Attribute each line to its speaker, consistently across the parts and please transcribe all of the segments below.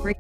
Speaker 1: Great.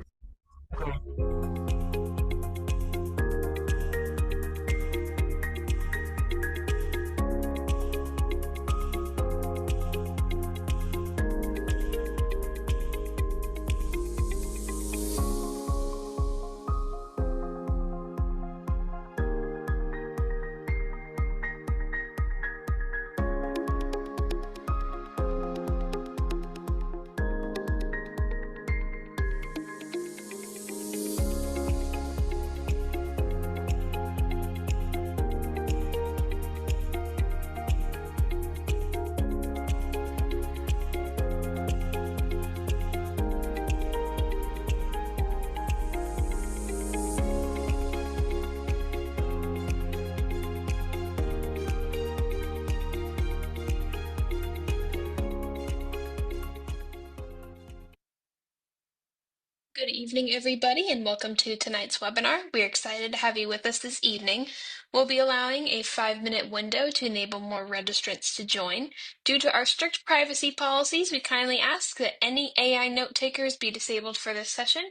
Speaker 2: Good evening, everybody, and welcome to tonight's webinar. We're excited to have you with us this evening. We'll be allowing a 5-minute window to enable more registrants to join. Due to our strict privacy policies, we kindly ask that any AI note takers be disabled for this session.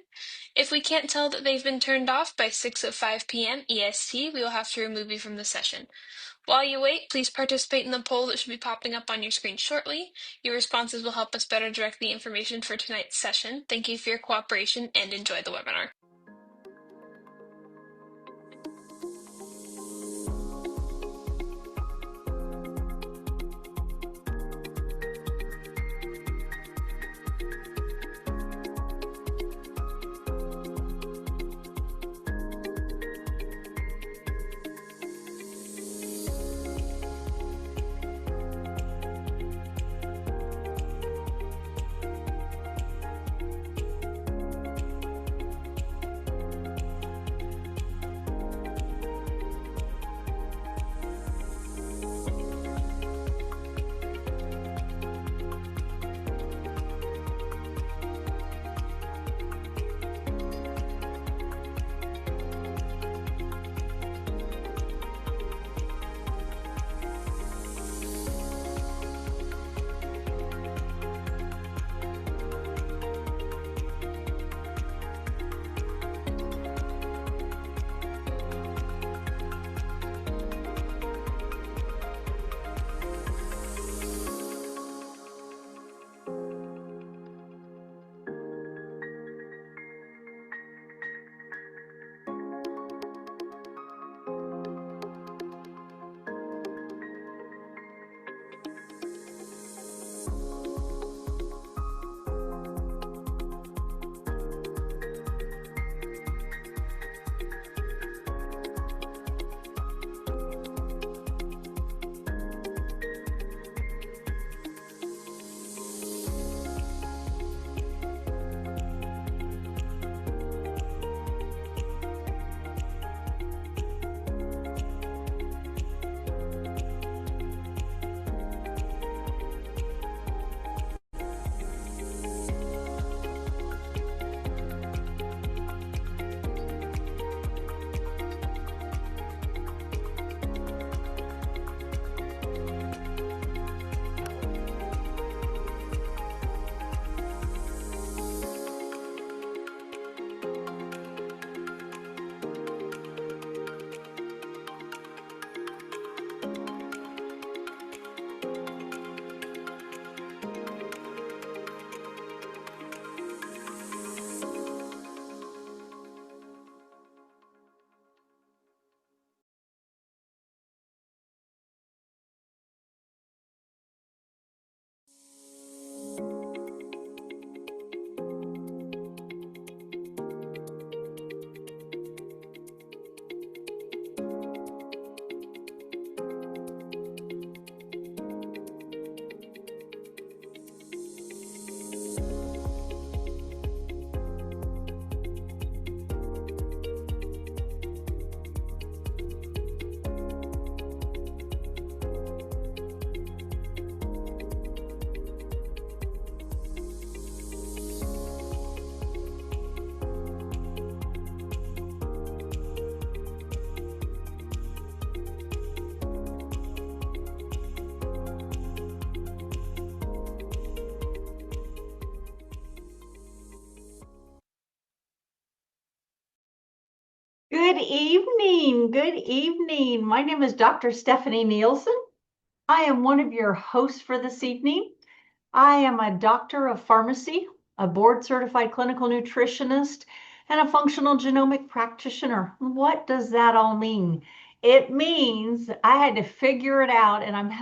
Speaker 2: If we can't tell that they've been turned off by 6:05 p.m. EST, we will have to remove you from the session. While you wait, please participate in the poll that should be popping up on your screen shortly. Your responses will help us better direct the information for tonight's session. Thank you for your cooperation and enjoy the webinar.
Speaker 1: Good evening. Good evening. My name is Dr. Stephanie Nielsen. I am one of your hosts for this evening. I am a doctor of pharmacy, a board certified clinical nutritionist, and a functional genomic practitioner. What does that all mean? It means I had to figure it out, and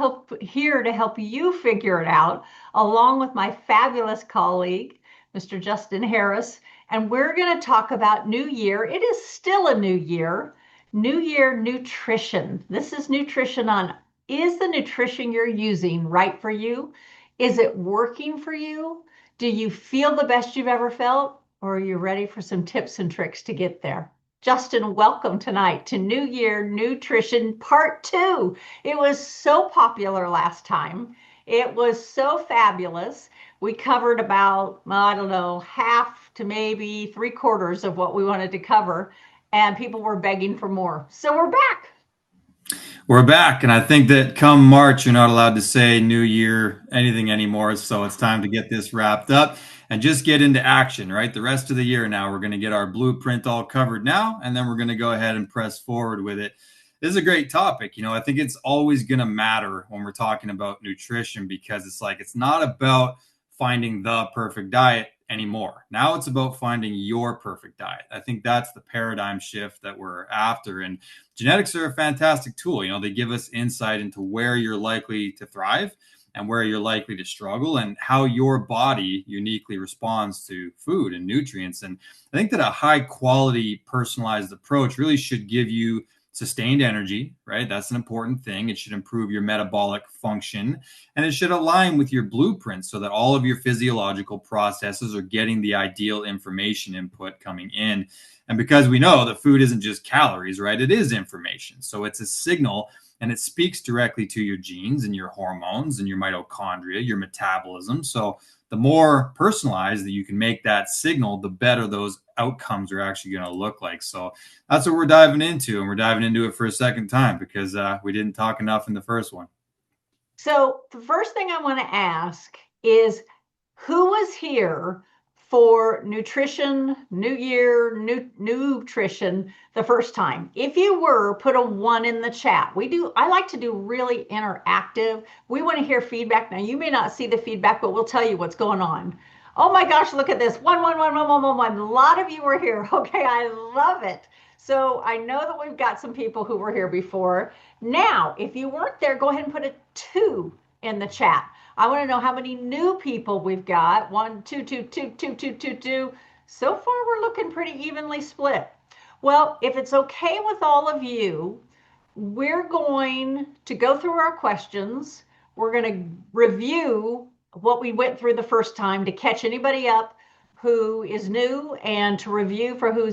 Speaker 1: here to help you figure it out, along with my fabulous colleague, Mr. Justin Harris. And we're going to talk about New Year. It is still a new year. New Year nutrition. This is nutrition on, is the nutrition you're using right for you? Is it working for you? Do you feel the best you've ever felt? Or are you ready for some tips and tricks to get there? Justin, welcome tonight to New Year Nutrition Part 2. It was so popular last time. It was so fabulous. We covered about, I don't know, half to maybe three-quarters of what we wanted to cover, and people were begging for more. So we're back.
Speaker 3: We're back, and I think that come March, you're not allowed to say New Year anything anymore. So it's time to get this wrapped up and just get into action, right? The rest of the year now, we're going to get our blueprint all covered now, and then we're going to go ahead and press forward with it. This is a great topic. I think it's always going to matter when we're talking about nutrition because it's not about finding the perfect diet anymore. Now it's about finding your perfect diet. I think that's the paradigm shift that we're after. And genetics are a fantastic tool. They give us insight into where you're likely to thrive and where you're likely to struggle and how your body uniquely responds to food and nutrients. And I think that a high quality personalized approach really should give you sustained energy, right? That's an important thing. It should improve your metabolic function and it should align with your blueprint so that all of your physiological processes are getting the ideal information input coming in. And because we know that food isn't just calories, right? It is information. So it's a signal and it speaks directly to your genes and your hormones and your mitochondria, your metabolism. So the more personalized that you can make that signal, the better those outcomes are actually going to look like. So that's what we're diving into. And we're diving into it for a second time because we didn't talk enough in the first one.
Speaker 1: So the first thing I want to ask is who was here for nutrition, New Year, nutrition the first time? If you were, put a 1 in the chat. I like to do really interactive. We want to hear feedback. Now, you may not see the feedback, but we'll tell you what's going on. Oh my gosh, look at this. 1. A lot of you were here. Okay, I love it. So I know that we've got some people who were here before. Now, if you weren't there, go ahead and put a 2 in the chat. I want to know how many new people we've got. 1, 2, 2, 2, 2, 2, 2, 2. So far, we're looking pretty evenly split. Well, if it's okay with all of you, we're going to go through our questions. We're going to review what we went through the first time to catch anybody up who is new and to review for who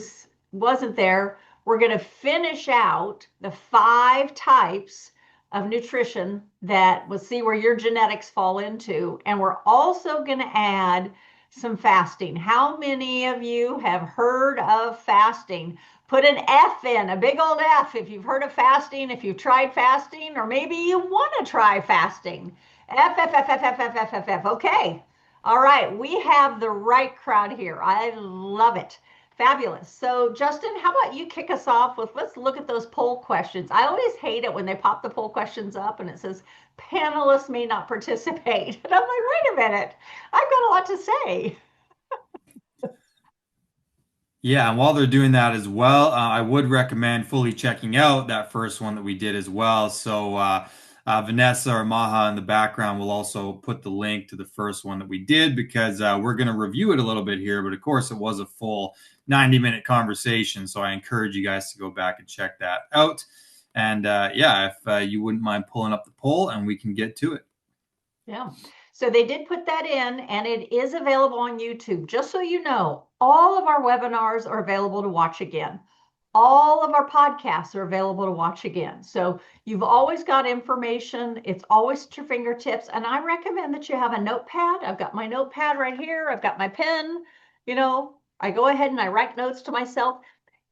Speaker 1: wasn't there. We're going to finish out the 5 types of nutrition that we'll see where your genetics fall into. And we're also going to add some fasting. How many of you have heard of fasting? Put an F in, a big old F if you've heard of fasting, if you've tried fasting, or maybe you want to try fasting. F, F, F, F, F, F, F, F, F. Okay. All right. We have the right crowd here. I love it. Fabulous. So, Justin, how about you kick us off with, let's look at those poll questions. I always hate it when they pop the poll questions up and it says panelists may not participate. And I'm like, wait a minute, I've got a lot to say.
Speaker 3: Yeah, and while they're doing that as well, I would recommend fully checking out that first one that we did as well. So Vanessa or Maha in the background will also put the link to the first one that we did because we're going to review it a little bit here. But of course, it was a full 90-minute conversation. So I encourage you guys to go back and check that out. And yeah, if you wouldn't mind pulling up the poll and we can get to it.
Speaker 1: Yeah. So they did put that in and it is available on YouTube. Just so you know, all of our webinars are available to watch again. All of our podcasts are available to watch again. So you've always got information. It's always at your fingertips. And I recommend that you have a notepad. I've got my notepad right here. I've got my pen. I go ahead and I write notes to myself.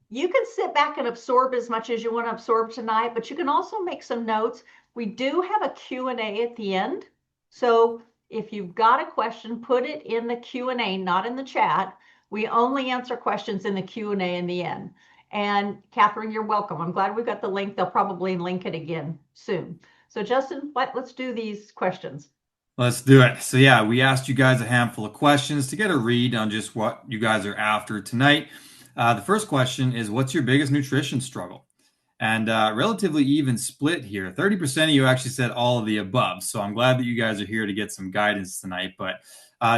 Speaker 1: You can sit back and absorb as much as you want to absorb tonight, but you can also make some notes. We do have a Q&A at the end. So if you've got a question, put it in the Q&A, not in the chat. We only answer questions in the Q&A in the end. And Catherine, you're welcome. I'm glad we've got the link. They'll probably link it again soon. So Justin, let's do these questions.
Speaker 3: Let's do it. So yeah, we asked you guys a handful of questions to get a read on just what you guys are after tonight. The first question is, what's your biggest nutrition struggle? And relatively even split here. 30% of you actually said all of the above. So I'm glad that you guys are here to get some guidance tonight. But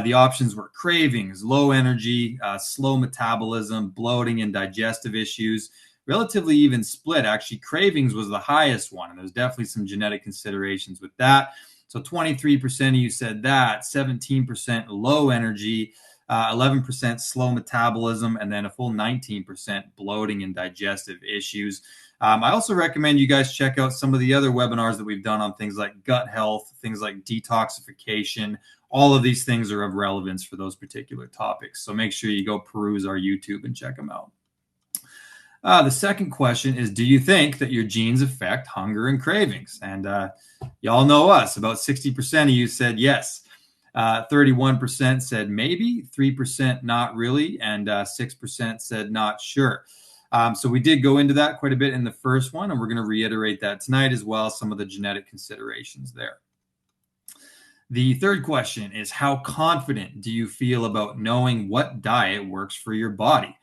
Speaker 3: the options were cravings, low energy, slow metabolism, bloating, and digestive issues. Relatively even split. Actually, cravings was the highest one. And there's definitely some genetic considerations with that. So 23% of you said that, 17% low energy, 11% slow metabolism, and then a full 19% bloating and digestive issues. I also recommend you guys check out some of the other webinars that we've done on things like gut health, things like detoxification. All of these things are of relevance for those particular topics. So make sure you go peruse our YouTube and check them out. The second question is, do you think that your genes affect hunger and cravings? And y'all know us. About 60% of you said yes. 31% said maybe, 3% not really, and 6% said not sure. So we did go into that quite a bit in the first one, and we're going to reiterate that tonight as well, some of the genetic considerations there. The third question is, how confident do you feel about knowing what diet works for your body?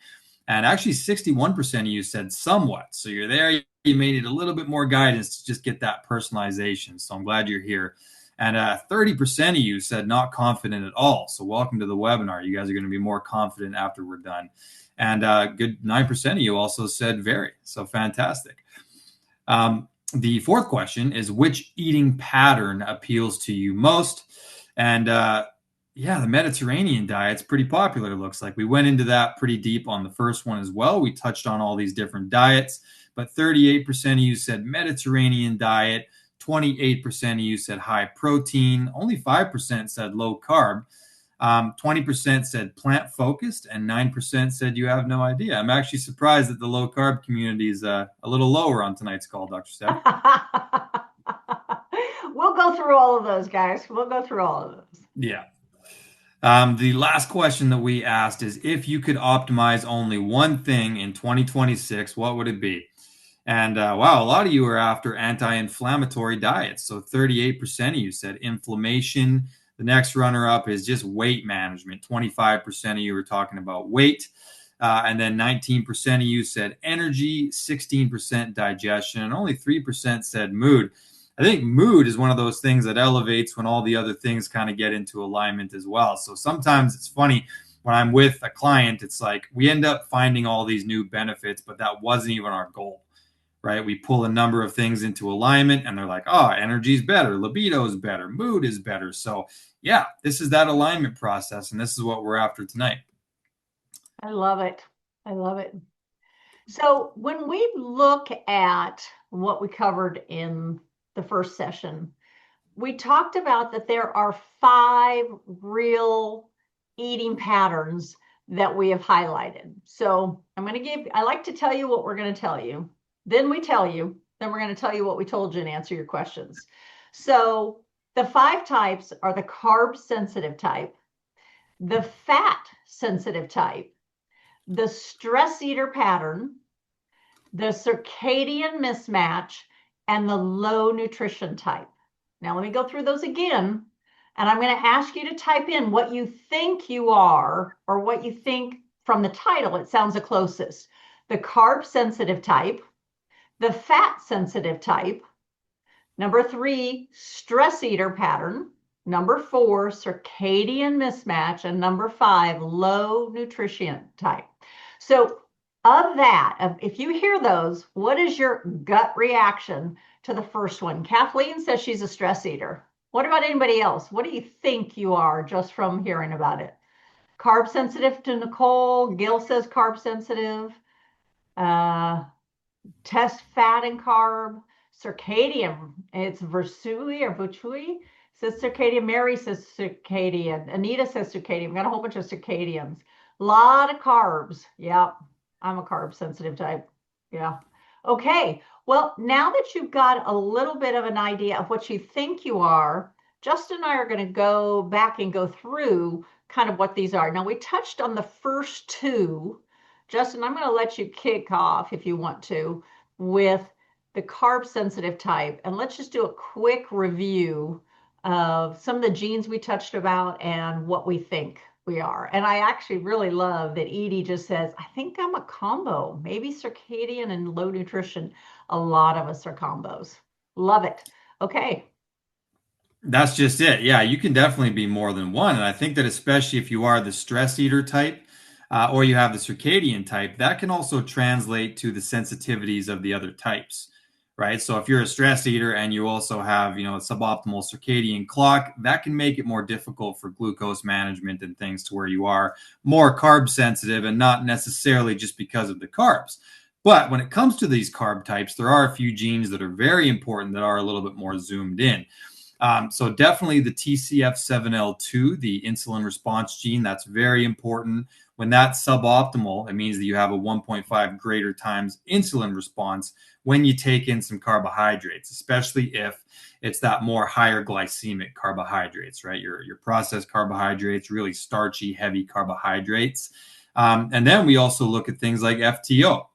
Speaker 3: And actually 61% of you said somewhat. So you're there, you may need a little bit more guidance to just get that personalization. So I'm glad you're here. And 30% of you said not confident at all. So welcome to the webinar. You guys are going to be more confident after we're done. And good 9% of you also said very. So fantastic. The fourth question is, which eating pattern appeals to you most? And yeah, the Mediterranean diet's pretty popular, it looks like. We went into that pretty deep on the first one as well. We touched on all these different diets, but 38% of you said Mediterranean diet, 28% of you said high protein, only 5% said low carb, 20% said plant focused, and 9% said you have no idea. I'm actually surprised that the low carb community is a little lower on tonight's call, Dr. Steph.
Speaker 1: We'll go through all of those, guys. We'll go through all of those.
Speaker 3: Yeah. The last question that we asked is, if you could optimize only one thing in 2026, what would it be? And wow, a lot of you are after anti-inflammatory diets. So 38% of you said inflammation. The next runner-up is just weight management. 25% of you are talking about weight. And then 19% of you said energy, 16% digestion, and only 3% said mood. I think mood is one of those things that elevates when all the other things kind of get into alignment as well. So sometimes it's funny when I'm with a client, it's like we end up finding all these new benefits, but that wasn't even our goal, right? We pull a number of things into alignment and they're like, oh, energy is better, libido is better, mood is better. So yeah, this is that alignment process, and this is what we're after tonight.
Speaker 1: I love it. I love it. So when we look at what we covered in the first session, we talked about that there are 5 real eating patterns that we have highlighted. So I like to tell you what we're going to tell you. Then we tell you, then we're going to tell you what we told you and answer your questions. So the 5 types are the carb sensitive type, the fat sensitive type, the stress eater pattern, the circadian mismatch, and the low nutrition type. Now, let me go through those again. And I'm going to ask you to type in what you think you are, or what you think from the title, it sounds the closest. The carb sensitive type, the fat sensitive type, number 3, stress eater pattern, number 4, circadian mismatch, and number 5, low nutrition type. So of that, if you hear those, what is your gut reaction to the first one? Kathleen says she's a stress eater. What about anybody else? What do you think you are just from hearing about it? Carb sensitive to Nicole. Gil says carb sensitive. Test fat and carb. Circadian. It's Versui or Vuchui. Says circadian. Mary says circadian. Anita says circadian. We got a whole bunch of circadians. A lot of carbs. Yep. I'm a carb sensitive type. Yeah. Okay. Well, now that you've got a little bit of an idea of what you think you are, Justin and I are going to go back and go through kind of what these are. Now, we touched on the first 2 Justin, I'm going to let you kick off if you want to with the carb sensitive type. And let's just do a quick review of some of the genes we touched about and what we think we are. And I actually really love that Edie just says, I think I'm a combo, maybe circadian and low nutrition. A lot of us are combos. Love it. Okay.
Speaker 3: That's just it. Yeah, you can definitely be more than one. And I think that especially if you are the stress eater type or you have the circadian type, that can also translate to the sensitivities of the other types, right? So if you're a stress eater and you also have, a suboptimal circadian clock, that can make it more difficult for glucose management and things to where you are more carb sensitive and not necessarily just because of the carbs. But when it comes to these carb types, there are a few genes that are very important that are a little bit more zoomed in. So definitely the TCF7L2, the insulin response gene, that's very important. When that's suboptimal, it means that you have a 1.5 greater times insulin response when you take in some carbohydrates, especially if it's that more higher glycemic carbohydrates, right? Your processed carbohydrates, really starchy, heavy carbohydrates. And then we also look at things like FTO.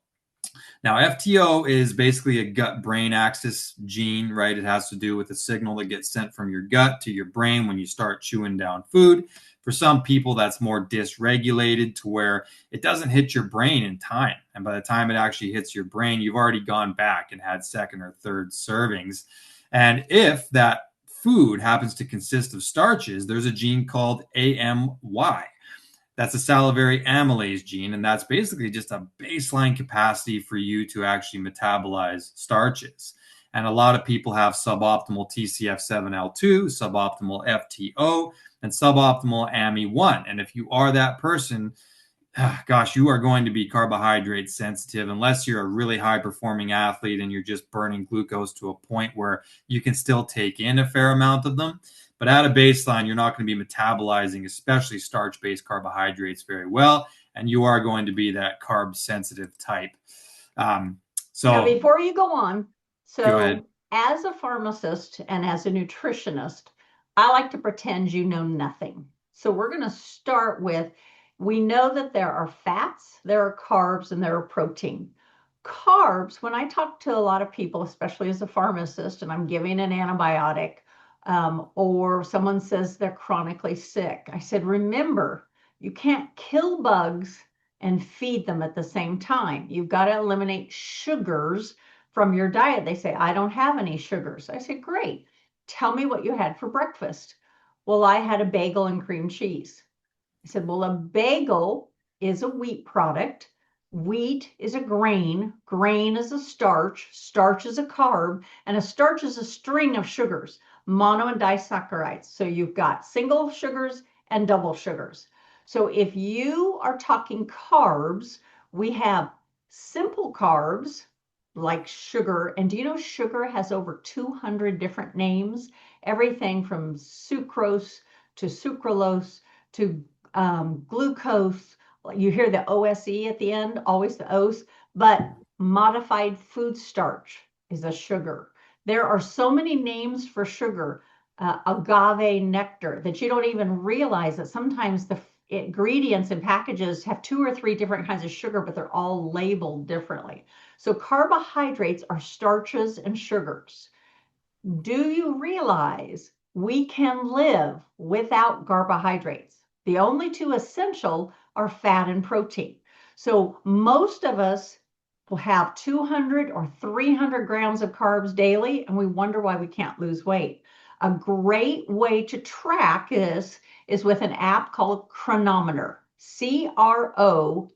Speaker 3: Now, FTO is basically a gut-brain axis gene, right? It has to do with the signal that gets sent from your gut to your brain when you start chewing down food. For some people, that's more dysregulated to where it doesn't hit your brain in time. And by the time it actually hits your brain, you've already gone back and had second or third servings. And if that food happens to consist of starches, there's a gene called AMY. That's a salivary amylase gene, and that's basically just a baseline capacity for you to actually metabolize starches. And a lot of people have suboptimal TCF7L2, suboptimal FTO, and suboptimal AMY1. And if you are that person, gosh, you are going to be carbohydrate sensitive unless you're a really high performing athlete and you're just burning glucose to a point where you can still take in a fair amount of them. But at a baseline, you're not going to be metabolizing, especially starch-based carbohydrates, very well, and you are going to be that carb-sensitive type.
Speaker 1: Now, before you go on,
Speaker 3: go ahead.
Speaker 1: As a pharmacist and as a nutritionist, I like to pretend you know nothing. So we're going to start with, we know that there are fats, there are carbs, and there are protein. Carbs, when I talk to a lot of people, especially as a pharmacist, and I'm giving an antibiotic, or someone says they're chronically sick, I said, remember, you can't kill bugs and feed them at the same time. You've got to eliminate sugars from your diet. They say, I don't have any sugars. I say, great. Tell me what you had for breakfast. Well, I had a bagel and cream cheese. I said, well, a bagel is a wheat product. Wheat is a grain. Grain is a starch. Starch is a carb. And a starch is a string of sugars, mono and disaccharides. So you've got single sugars and double sugars. So if you are talking carbs, we have simple carbs like sugar. And do you know sugar has over 200 different names? Everything from sucrose to sucralose to glucose. You hear the OSE at the end, always the O's, but modified food starch is a sugar. There are so many names for sugar, agave nectar, that you don't even realize that sometimes the ingredients and packages have 2 or 3 different kinds of sugar, but they're all labeled differently. So carbohydrates are starches and sugars. Do you realize we can live without carbohydrates? The only 2 essential are fat and protein. So most of us will have 200 or 300 grams of carbs daily, and we wonder why we can't lose weight. A great way to track this is with an app called Chronometer. Chronometer.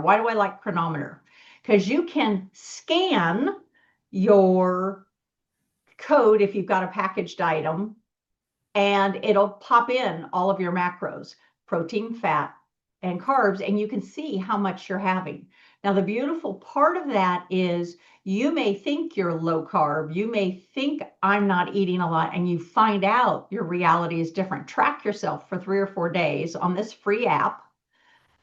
Speaker 1: Why do I like Chronometer? Because you can scan your code if you've got a packaged item, and it'll pop in all of your macros, protein, fat, and carbs, and you can see how much you're having. Now, the beautiful part of that is you may think you're low carb, you may think I'm not eating a lot, and you find out your reality is different. Track yourself for 3 or 4 days on this free app.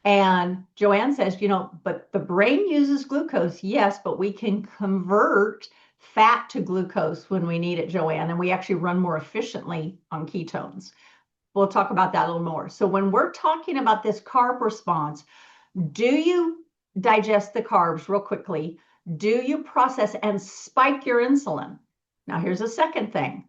Speaker 1: And Joanne says, but the brain uses glucose, yes, but we can convert fat to glucose when we need it, Joanne, and we actually run more efficiently on ketones. We'll talk about that a little more. So when we're talking about this carb response, Do you digest the carbs real quickly? Do you process and spike your insulin? Now, here's a second thing.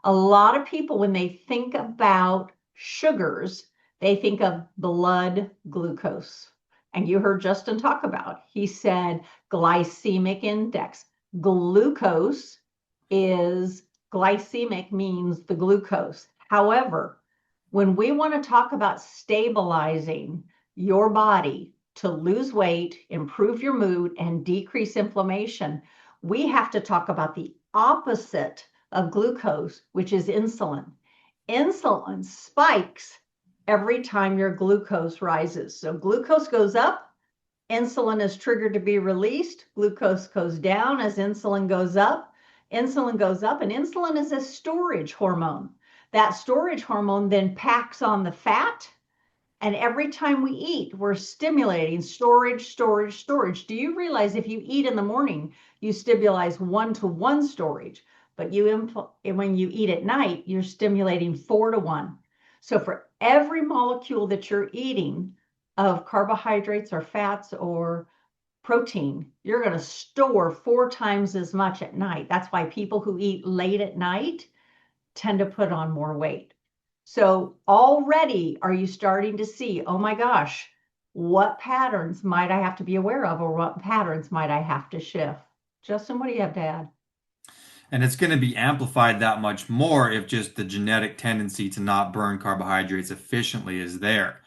Speaker 1: A lot of people, when they think about sugars, they think of blood glucose. And you heard Justin talk about, he said glycemic index. Glucose is glycemic means the glucose. However, when we want to talk about stabilizing your body to lose weight, improve your mood, and decrease inflammation, we have to talk about the opposite of glucose, which is insulin. Insulin spikes every time your glucose rises. So glucose goes up, insulin is triggered to be released, glucose goes down as insulin goes up. Insulin goes up, and insulin is a storage hormone. That storage hormone then packs on the fat, and every time we eat, we're stimulating storage, storage, storage. Do you realize if you eat in the morning, you stimulate one-to-one storage, but when you eat at night, you're stimulating 4-to-1. So for every molecule that you're eating of carbohydrates or fats or protein, you're going to store 4 times as much at night. That's why people who eat late at night tend to put on more weight. So already are you starting to see, oh my gosh, what patterns might I have to be aware of, or what patterns might I have to shift? Justin, what do you have to add?
Speaker 3: And it's going to be amplified that much more if just the genetic tendency to not burn carbohydrates efficiently is there,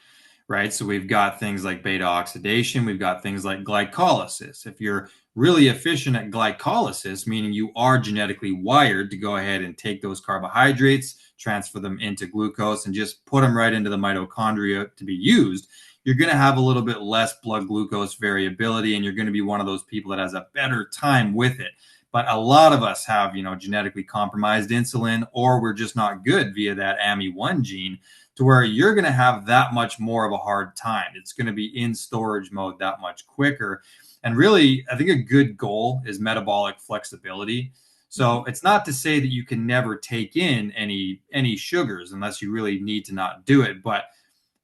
Speaker 3: right? So we've got things like beta oxidation, we've got things like glycolysis. If you're really efficient at glycolysis, meaning you are genetically wired to go ahead and take those carbohydrates, transfer them into glucose, and just put them right into the mitochondria to be used, you're going to have a little bit less blood glucose variability, and you're going to be one of those people that has a better time with it. But a lot of us have, genetically compromised insulin, or we're just not good via that AMI1 gene, to where you're going to have that much more of a hard time. It's going to be in storage mode that much quicker. And really, I think a good goal is metabolic flexibility. So it's not to say that you can never take in any sugars unless you really need to not do it, but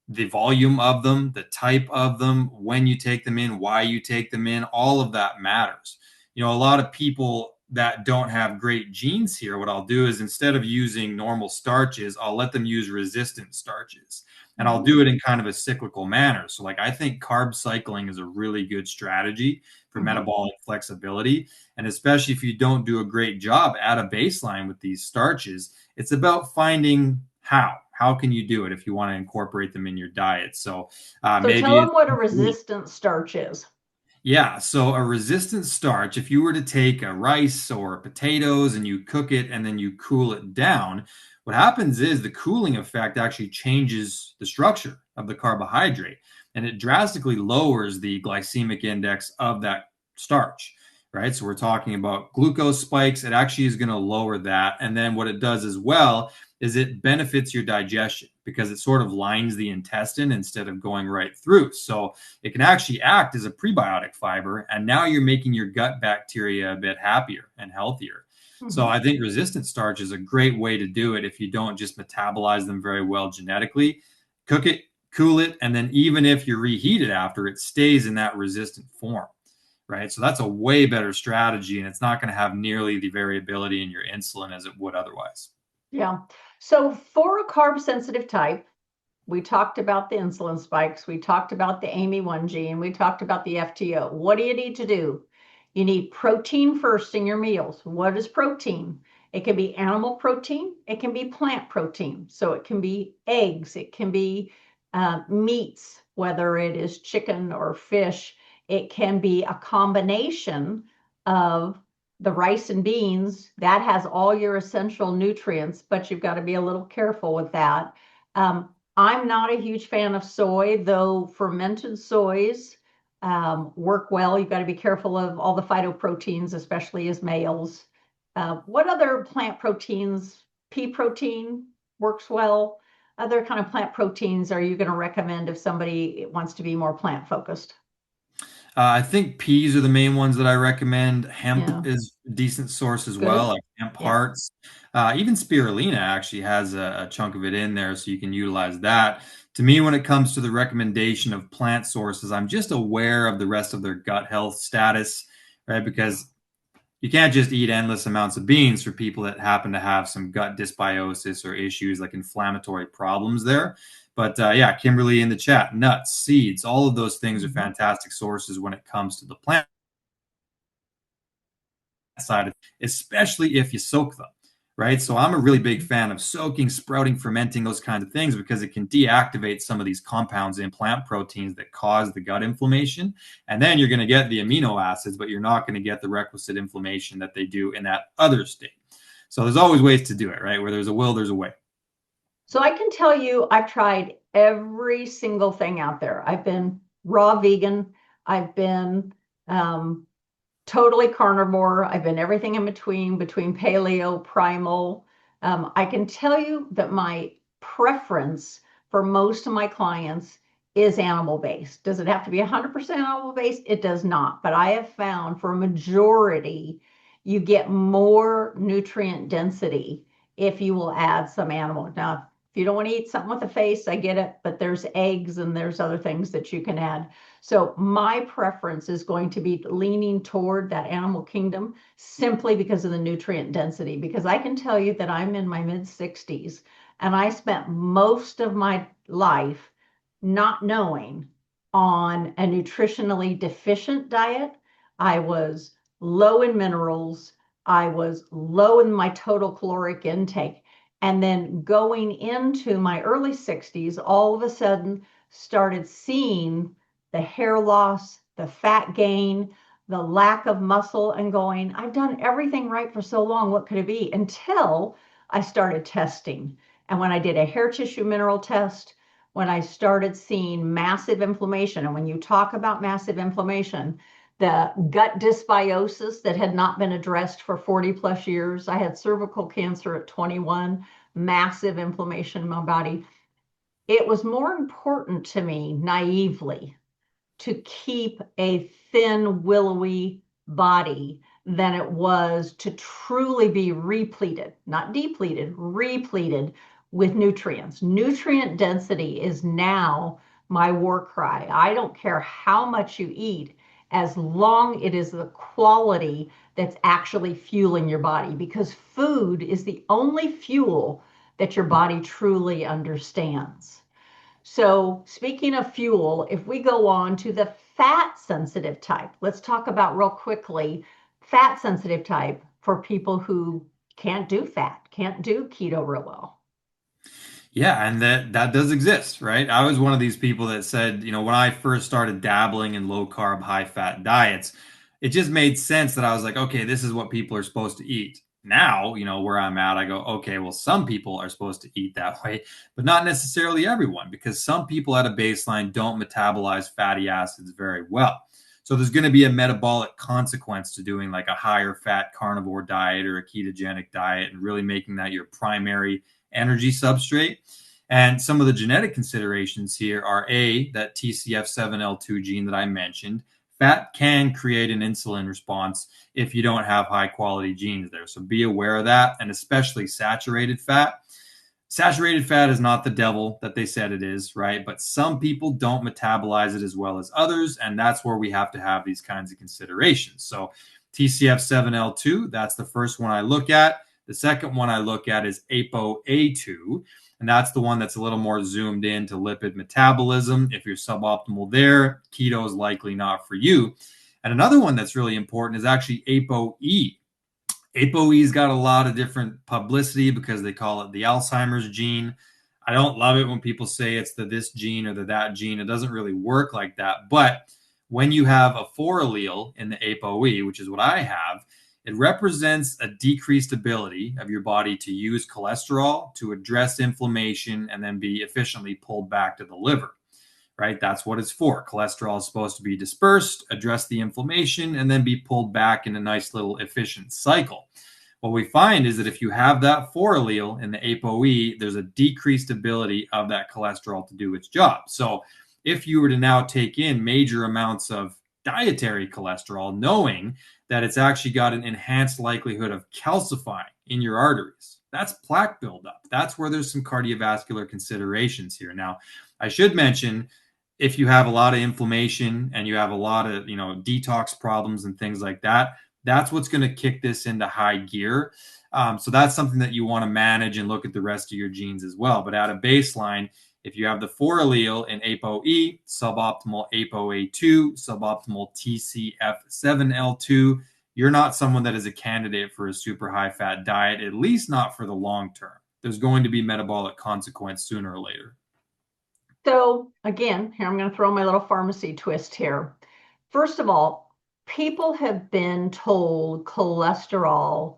Speaker 3: the volume of them, the type of them, when you take them in, why you take them in, all of that matters. A lot of people that don't have great genes here, what I'll do is instead of using normal starches, I'll let them use resistant starches. And I'll do it in kind of a cyclical manner. So, like, I think carb cycling is a really good strategy for metabolic flexibility. And especially if you don't do a great job at a baseline with these starches, it's about finding how. How can you do it if you want to incorporate them in your diet? So,
Speaker 1: So
Speaker 3: maybe
Speaker 1: tell them what a resistant starch is.
Speaker 3: yeah, so a resistant starch, if you were to take a rice or potatoes and you cook it and then you cool it down, what happens is the cooling effect actually changes the structure of the carbohydrate, and it drastically lowers the glycemic index of that starch, right? So we're talking about glucose spikes. It actually is going to lower that. And then what it does as well is it benefits your digestion because it sort of lines the intestine instead of going right through. So it can actually act as a prebiotic fiber, and now you're making your gut bacteria a bit happier and healthier. So I think resistant starch is a great way to do it if you don't just metabolize them very well genetically. Cook it, cool it, and then even if you reheat it after, it stays in that resistant form, right? So that's a way better strategy, and it's not going to have nearly the variability in your insulin as it would otherwise.
Speaker 1: Yeah. So for a carb sensitive type, we talked about the insulin spikes. We talked about the AMI1 gene. We talked about the FTO. What do you need to do? You need protein first in your meals. What is protein? It can be animal protein. It can be plant protein. So it can be eggs. It can be meats, whether it is chicken or fish. It can be a combination of the rice and beans. That has all your essential nutrients, but you've got to be a little careful with that. I'm not a huge fan of soy, though fermented soys work well. You've got to be careful of all the phytoproteins, especially as males. What other plant proteins? Pea protein works well. Other kind of plant proteins are you going to recommend if somebody wants to be more plant focused?
Speaker 3: I think peas are the main ones that I recommend.
Speaker 1: Yeah,
Speaker 3: Hemp is a decent source as well,
Speaker 1: good.
Speaker 3: like hemp
Speaker 1: Yeah.
Speaker 3: hearts. Even spirulina actually has a chunk of it in there, so you can utilize that. To me, when it comes to the recommendation of plant sources, I'm just aware of the rest of their gut health status, right? Because you can't just eat endless amounts of beans for people that happen to have some gut dysbiosis or issues like inflammatory problems there. But yeah, Kimberly in the chat, nuts, seeds, all of those things are fantastic sources when it comes to the plant side, especially if you soak them, right? So I'm a really big fan of soaking, sprouting, fermenting, those kinds of things because it can deactivate some of these compounds in plant proteins that cause the gut inflammation. And then you're going to get the amino acids, but you're not going to get the requisite inflammation that they do in that other state. So there's always ways to do it, right? Where there's a will, there's a way.
Speaker 1: So I can tell you, I've tried every single thing out there. I've been raw vegan. I've been totally carnivore. I've been everything in between paleo, primal. I can tell you that my preference for most of my clients is animal based. Does it have to be 100% animal based? It does not. But I have found for a majority, you get more nutrient density if you will add some animal. Now, if you don't want to eat something with a face, I get it, but there's eggs and there's other things that you can add. So my preference is going to be leaning toward that animal kingdom simply because of the nutrient density. Because I can tell you that I'm in my mid 60s and I spent most of my life not knowing on a nutritionally deficient diet. I was low in minerals. I was low in my total caloric intake. And then going into my early 60s, all of a sudden started seeing the hair loss, the fat gain, the lack of muscle, and going, I've done everything right for so long. What could it be? Until I started testing. And when I did a hair tissue mineral test, when I started seeing massive inflammation, and when you talk about massive inflammation, the gut dysbiosis that had not been addressed for 40 plus years. I had cervical cancer at 21, massive inflammation in my body. It was more important to me naively to keep a thin, willowy body than it was to truly be repleted, not depleted, repleted with nutrients. Nutrient density is now my war cry. I don't care how much you eat, as long it is the quality that's actually fueling your body, because food is the only fuel that your body truly understands. So speaking of fuel, if we go on to the fat sensitive type, let's talk about real quickly fat sensitive type for people who can't do fat, can't do keto real well.
Speaker 3: Yeah, and that does exist, right? I was one of these people that said, when I first started dabbling in low carb, high fat diets, it just made sense that I was like, okay, this is what people are supposed to eat. Now, where I'm at, I go, okay, well, some people are supposed to eat that way, but not necessarily everyone, because some people at a baseline don't metabolize fatty acids very well. So there's going to be a metabolic consequence to doing like a higher fat carnivore diet or a ketogenic diet and really making that your primary energy substrate. And some of the genetic considerations here are that TCF7L2 gene that I mentioned. Fat can create an insulin response if you don't have high quality genes there. So be aware of that, and especially saturated fat. Saturated fat is not the devil that they said it is, right? But some people don't metabolize it as well as others, and that's where we have to have these kinds of considerations. So TCF7L2, that's the first one I look at. The second one I look at is ApoA2, and that's the one that's a little more zoomed in to lipid metabolism. If you're suboptimal there, keto is likely not for you. And another one that's really important is actually ApoE. ApoE's got a lot of different publicity because they call it the Alzheimer's gene. I don't love it when people say it's the this gene or the that gene. It doesn't really work like that. But when you have a 4 allele in the ApoE, which is what I have, it represents a decreased ability of your body to use cholesterol to address inflammation and then be efficiently pulled back to the liver, right? That's what it's for. Cholesterol is supposed to be dispersed, address the inflammation, and then be pulled back in a nice little efficient cycle. What we find is that if you have that 4 allele in the ApoE, there's a decreased ability of that cholesterol to do its job. So if you were to now take in major amounts of dietary cholesterol, knowing that it's actually got an enhanced likelihood of calcifying in your arteries, that's plaque buildup. That's where there's some cardiovascular considerations here. Now, I should mention, if you have a lot of inflammation and you have a lot of, detox problems and things like that, that's what's going to kick this into high gear. So that's something that you want to manage and look at the rest of your genes as well. But at a baseline, if you have the 4 allele in ApoE, suboptimal ApoA2, suboptimal TCF7L2, you're not someone that is a candidate for a super high fat diet, at least not for the long term. There's going to be metabolic consequence sooner or later.
Speaker 1: So again, here I'm going to throw my little pharmacy twist here. First of all, people have been told cholesterol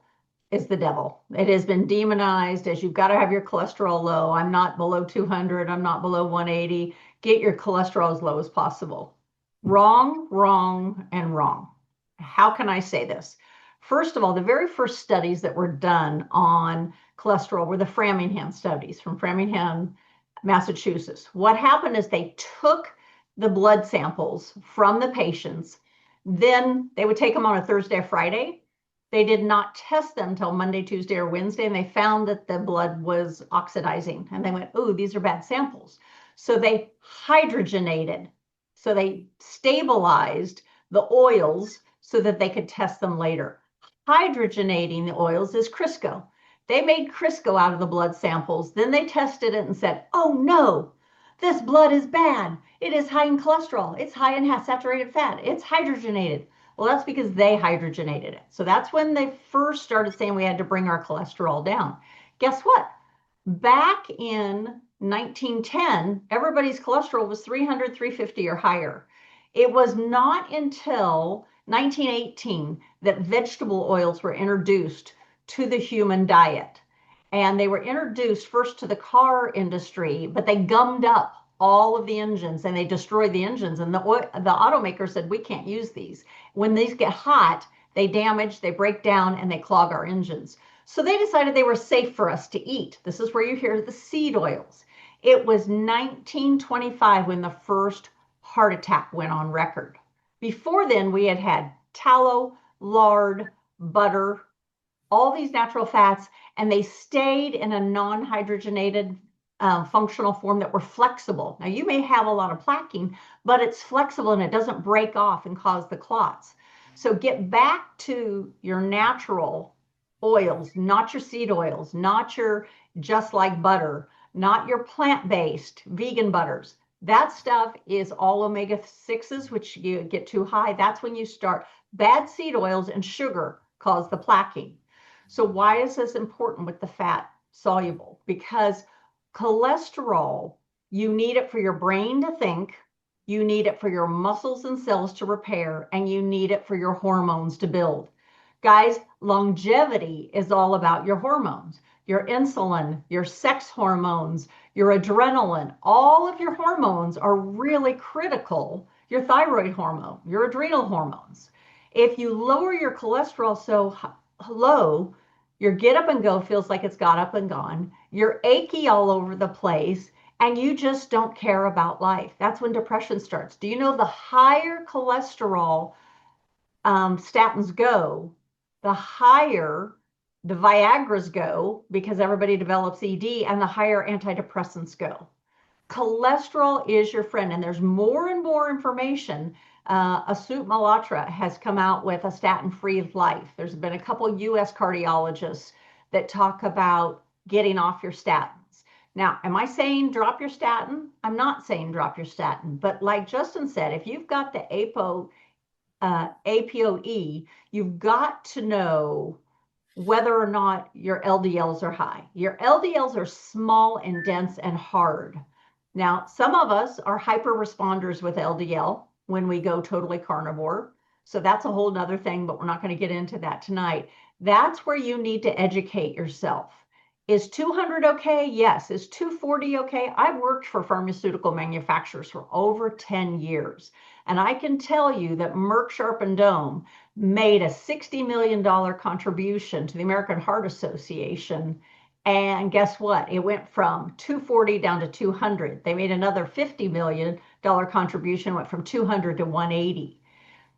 Speaker 1: is the devil. It has been demonized as you've got to have your cholesterol low. I'm not below 200. I'm not below 180. Get your cholesterol as low as possible. Wrong, wrong, and wrong. How can I say this? First of all, the very first studies that were done on cholesterol were the Framingham studies from Framingham, Massachusetts. What happened is they took the blood samples from the patients, then they would take them on a Thursday or Friday. They did not test them till Monday, Tuesday, or Wednesday, and they found that the blood was oxidizing. And they went, "Oh, these are bad samples." So they hydrogenated. So they stabilized the oils so that they could test them later. Hydrogenating the oils is Crisco. They made Crisco out of the blood samples. Then they tested it and said, "Oh no, this blood is bad. It is high in cholesterol. It's high in saturated fat. It's hydrogenated." Well, that's because they hydrogenated it. So that's when they first started saying we had to bring our cholesterol down. Guess what? Back in 1910, everybody's cholesterol was 300, 350 or higher. It was not until 1918 that vegetable oils were introduced to the human diet. And they were introduced first to the car industry, but they gummed up all of the engines and they destroyed the engines. And the automaker said, "We can't use these. When these get hot, they damage, they break down, and they clog our engines." So they decided they were safe for us to eat. This is where you hear the seed oils. It was 1925 when the first heart attack went on record. Before then, we had had tallow, lard, butter, all these natural fats, and they stayed in a non-hydrogenated functional form that were flexible. Now, you may have a lot of plaquing, but it's flexible and it doesn't break off and cause the clots. So get back to your natural oils, not your seed oils, not your just like butter, not your plant-based vegan butters. That stuff is all omega-6s, which you get too high. That's when you start. Bad seed oils and sugar cause the plaquing. So why is this important with the fat soluble? Because cholesterol, you need it for your brain to think, you need it for your muscles and cells to repair, and you need it for your hormones to build. Guys, longevity is all about your hormones, your insulin, your sex hormones, your adrenaline. All of your hormones are really critical. Your thyroid hormone, your adrenal hormones. If you lower your cholesterol so low, your get up and go feels like it's got up and gone. You're achy all over the place and you just don't care about life. That's when depression starts. Do you know the higher cholesterol statins go, the higher the Viagra's go because everybody develops ED, and the higher antidepressants go. Cholesterol is your friend, and there's more and more information. Asut Malhotra has come out with a statin-free life. There's been a couple US cardiologists that talk about getting off your statins. Now, am I saying drop your statin? I'm not saying drop your statin, but like Justin said, if you've got the ApoE, you've got to know whether or not your LDLs are high. Your LDLs are small and dense and hard. Now, some of us are hyper responders with LDL when we go totally carnivore. So that's a whole nother thing, but we're not going to get into that tonight. That's where you need to educate yourself. Is 200 okay? Yes. Is 240 okay? I've worked for pharmaceutical manufacturers for over 10 years. And I can tell you that Merck Sharp and Dohme made a $60 million contribution to the American Heart Association. And guess what? It went from 240 down to 200. They made another $50 million contribution, went from 200 to 180.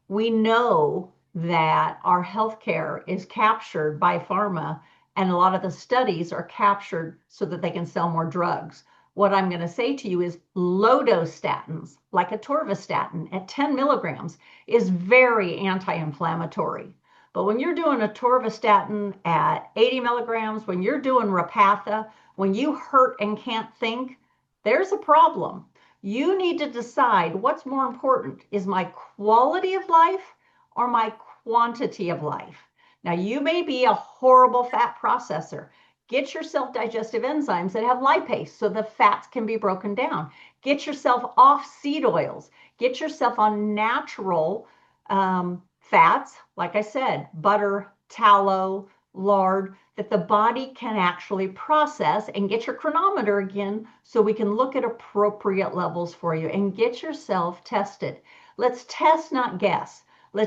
Speaker 1: We know that our healthcare is captured by pharma, and a lot of the studies are captured so that they can sell more drugs. what I'm going to say to you is low dose statins, like atorvastatin at 10 milligrams, is very anti-inflammatory. But when you're doing atorvastatin at 80 milligrams, when you're doing Repatha, when you hurt and can't think, there's a problem. You need to decide what's more important. Is my quality of life or my quantity of life? Now, you may be a horrible fat processor. Get yourself digestive enzymes that have lipase so the fats can be broken down. Get yourself off seed oils. Get yourself on natural fats, like I said, butter, tallow, lard, that the body can actually process, and get your chronometer again so we can look at appropriate levels for you and get yourself tested. Let's test, not guess.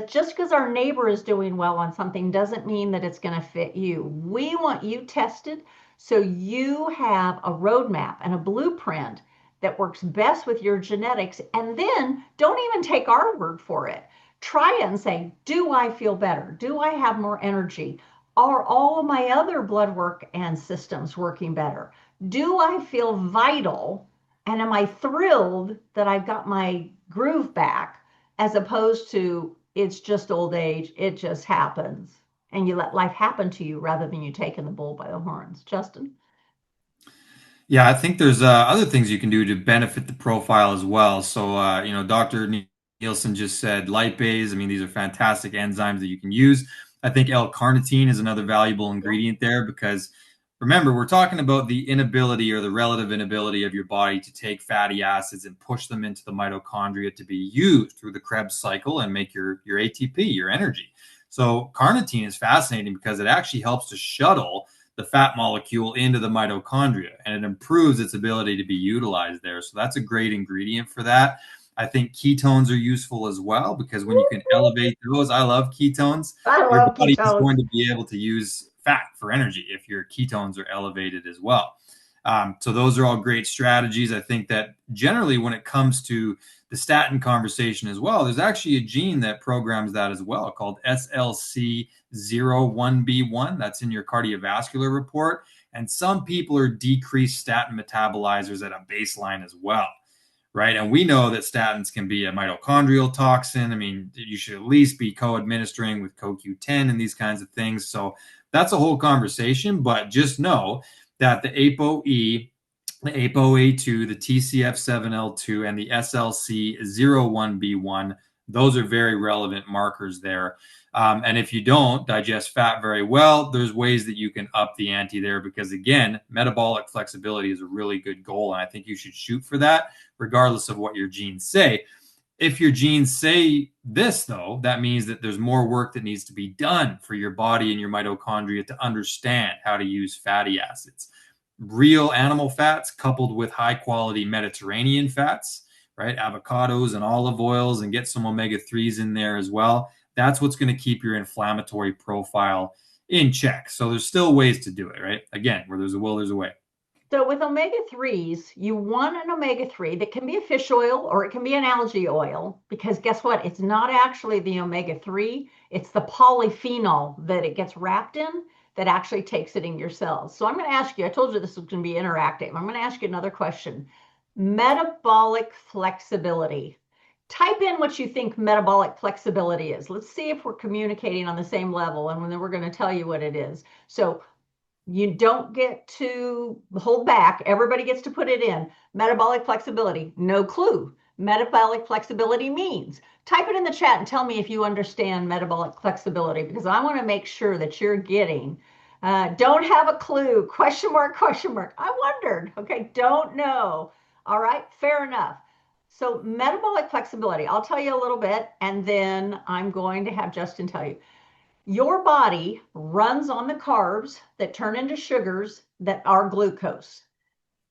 Speaker 1: Just because our neighbor is doing well on something doesn't mean that it's going to fit you. We want you tested so you have a roadmap and a blueprint that works best with your genetics. And then don't even take our word for it. Try it and say, do I feel better? Do I have more energy? Are all of my other blood work and systems working better? Do I feel vital? And am I thrilled that I've got my groove back, as opposed to it's just old age, it just happens, and you let life happen to you rather than you taking the bull by the horns. Justin?
Speaker 3: Yeah, I think there's other things you can do to benefit the profile as well. So, Dr. Nielsen just said lipase. I mean, these are fantastic enzymes that you can use. I think L-carnitine is another valuable ingredient there because remember, we're talking about the inability or the relative inability of your body to take fatty acids and push them into the mitochondria to be used through the Krebs cycle and make your ATP, your energy. So carnitine is fascinating because it actually helps to shuttle the fat molecule into the mitochondria, and it improves its ability to be utilized there. So that's a great ingredient for that. I think ketones are useful as well because when you can elevate those, I love ketones.
Speaker 1: I
Speaker 3: Your
Speaker 1: love
Speaker 3: body is
Speaker 1: ketones.
Speaker 3: going to be able to use fat for energy if your ketones are elevated as well. So those are all great strategies. I think that generally when it comes to the statin conversation as well, there's actually a gene that programs that as well called SLC01B1. That's in your cardiovascular report. And some people are decreased statin metabolizers at a baseline as well. Right. And we know that statins can be a mitochondrial toxin. I mean, you should at least be co-administering with CoQ10 and these kinds of things. So that's a whole conversation. But just know that the ApoE, the ApoA2, the TCF7L2, and the SLC01B1, those are very relevant markers there. And if you don't digest fat very well, there's ways that you can up the ante there because, again, metabolic flexibility is a really good goal. And I think you should shoot for that regardless of what your genes say. If your genes say this, though, that means that there's more work that needs to be done for your body and your mitochondria to understand how to use fatty acids. Real animal fats coupled with high quality Mediterranean fats, right? Avocados and olive oils, and get some omega-3s in there as well. That's what's going to keep your inflammatory profile in check. So there's still ways to do it, right? Again, where there's a will, there's a way.
Speaker 1: So with omega-3s, you want an omega-3 that can be a fish oil or it can be an algae oil, because guess what? It's not actually the omega-3, it's the polyphenol that it gets wrapped in that actually takes it in your cells. So I'm going to ask you, I told you this was going to be interactive. I'm going to ask you another question. Metabolic flexibility. Type in what you think metabolic flexibility is. Let's see if we're communicating on the same level, and then we're going to tell you what it is. So you don't get to hold back. Everybody gets to put it in. Metabolic flexibility, no clue. Metabolic flexibility means. Type it in the chat and tell me if you understand metabolic flexibility, because I want to make sure that you're getting. Don't have a clue. Question mark, question mark. I wondered. Okay, don't know. All right, fair enough. So metabolic flexibility, I'll tell you a little bit, and then I'm going to have Justin tell you. Your body runs on the carbs that turn into sugars that are glucose.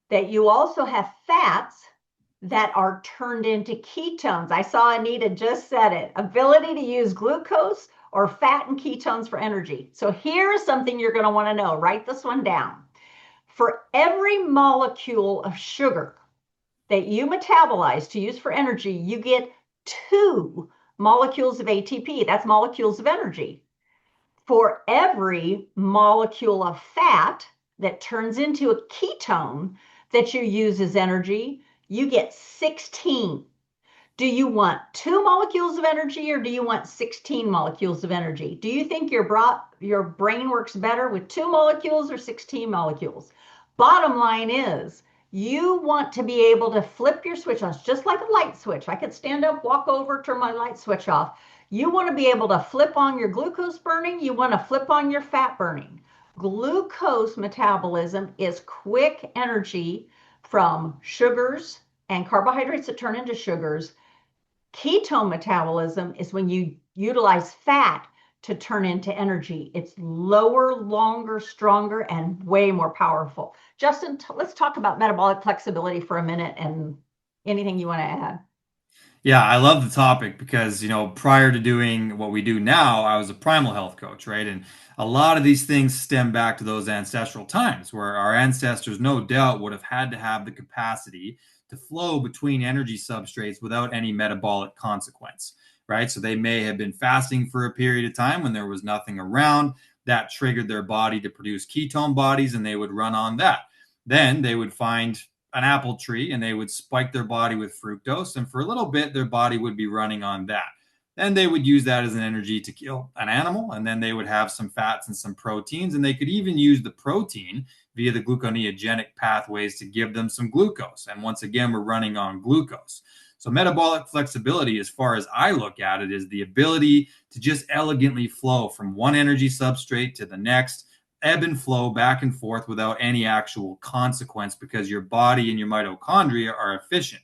Speaker 1: That you also have fats that are turned into ketones. I saw Anita just said it. Ability to use glucose or fat and ketones for energy. So here's something you're going to want to know. Write this one down. For every molecule of sugar that you metabolize to use for energy, you get 2 molecules of ATP. That's molecules of energy. For every molecule of fat that turns into a ketone, that you use as energy, you get 16. Do you want 2 molecules of energy or do you want 16 molecules of energy? Do you think your brain works better with 2 molecules or 16 molecules? Bottom line is, you want to be able to flip your switch on, just like a light switch. I could stand up, walk over, turn my light switch off. You want to be able to flip on your glucose burning. You want to flip on your fat burning. Glucose metabolism is quick energy from sugars and carbohydrates that turn into sugars. Ketone metabolism is when you utilize fat to turn into energy. It's lower, longer, stronger, and way more powerful. Justin, let's talk about metabolic flexibility for a minute and anything you want to add.
Speaker 3: Yeah, I love the topic because, prior to doing what we do now, I was a primal health coach, right? And a lot of these things stem back to those ancestral times where our ancestors, no doubt, would have had to have the capacity to flow between energy substrates without any metabolic consequence, right? So they may have been fasting for a period of time when there was nothing around. That triggered their body to produce ketone bodies, and they would run on that. Then they would find an apple tree and they would spike their body with fructose. And for a little bit, their body would be running on that. Then they would use that as an energy to kill an animal. And then they would have some fats and some proteins. And they could even use the protein via the gluconeogenic pathways to give them some glucose. And once again, we're running on glucose. So metabolic flexibility, as far as I look at it, is the ability to just elegantly flow from one energy substrate to the next, ebb and flow back and forth without any actual consequence because your body and your mitochondria are efficient.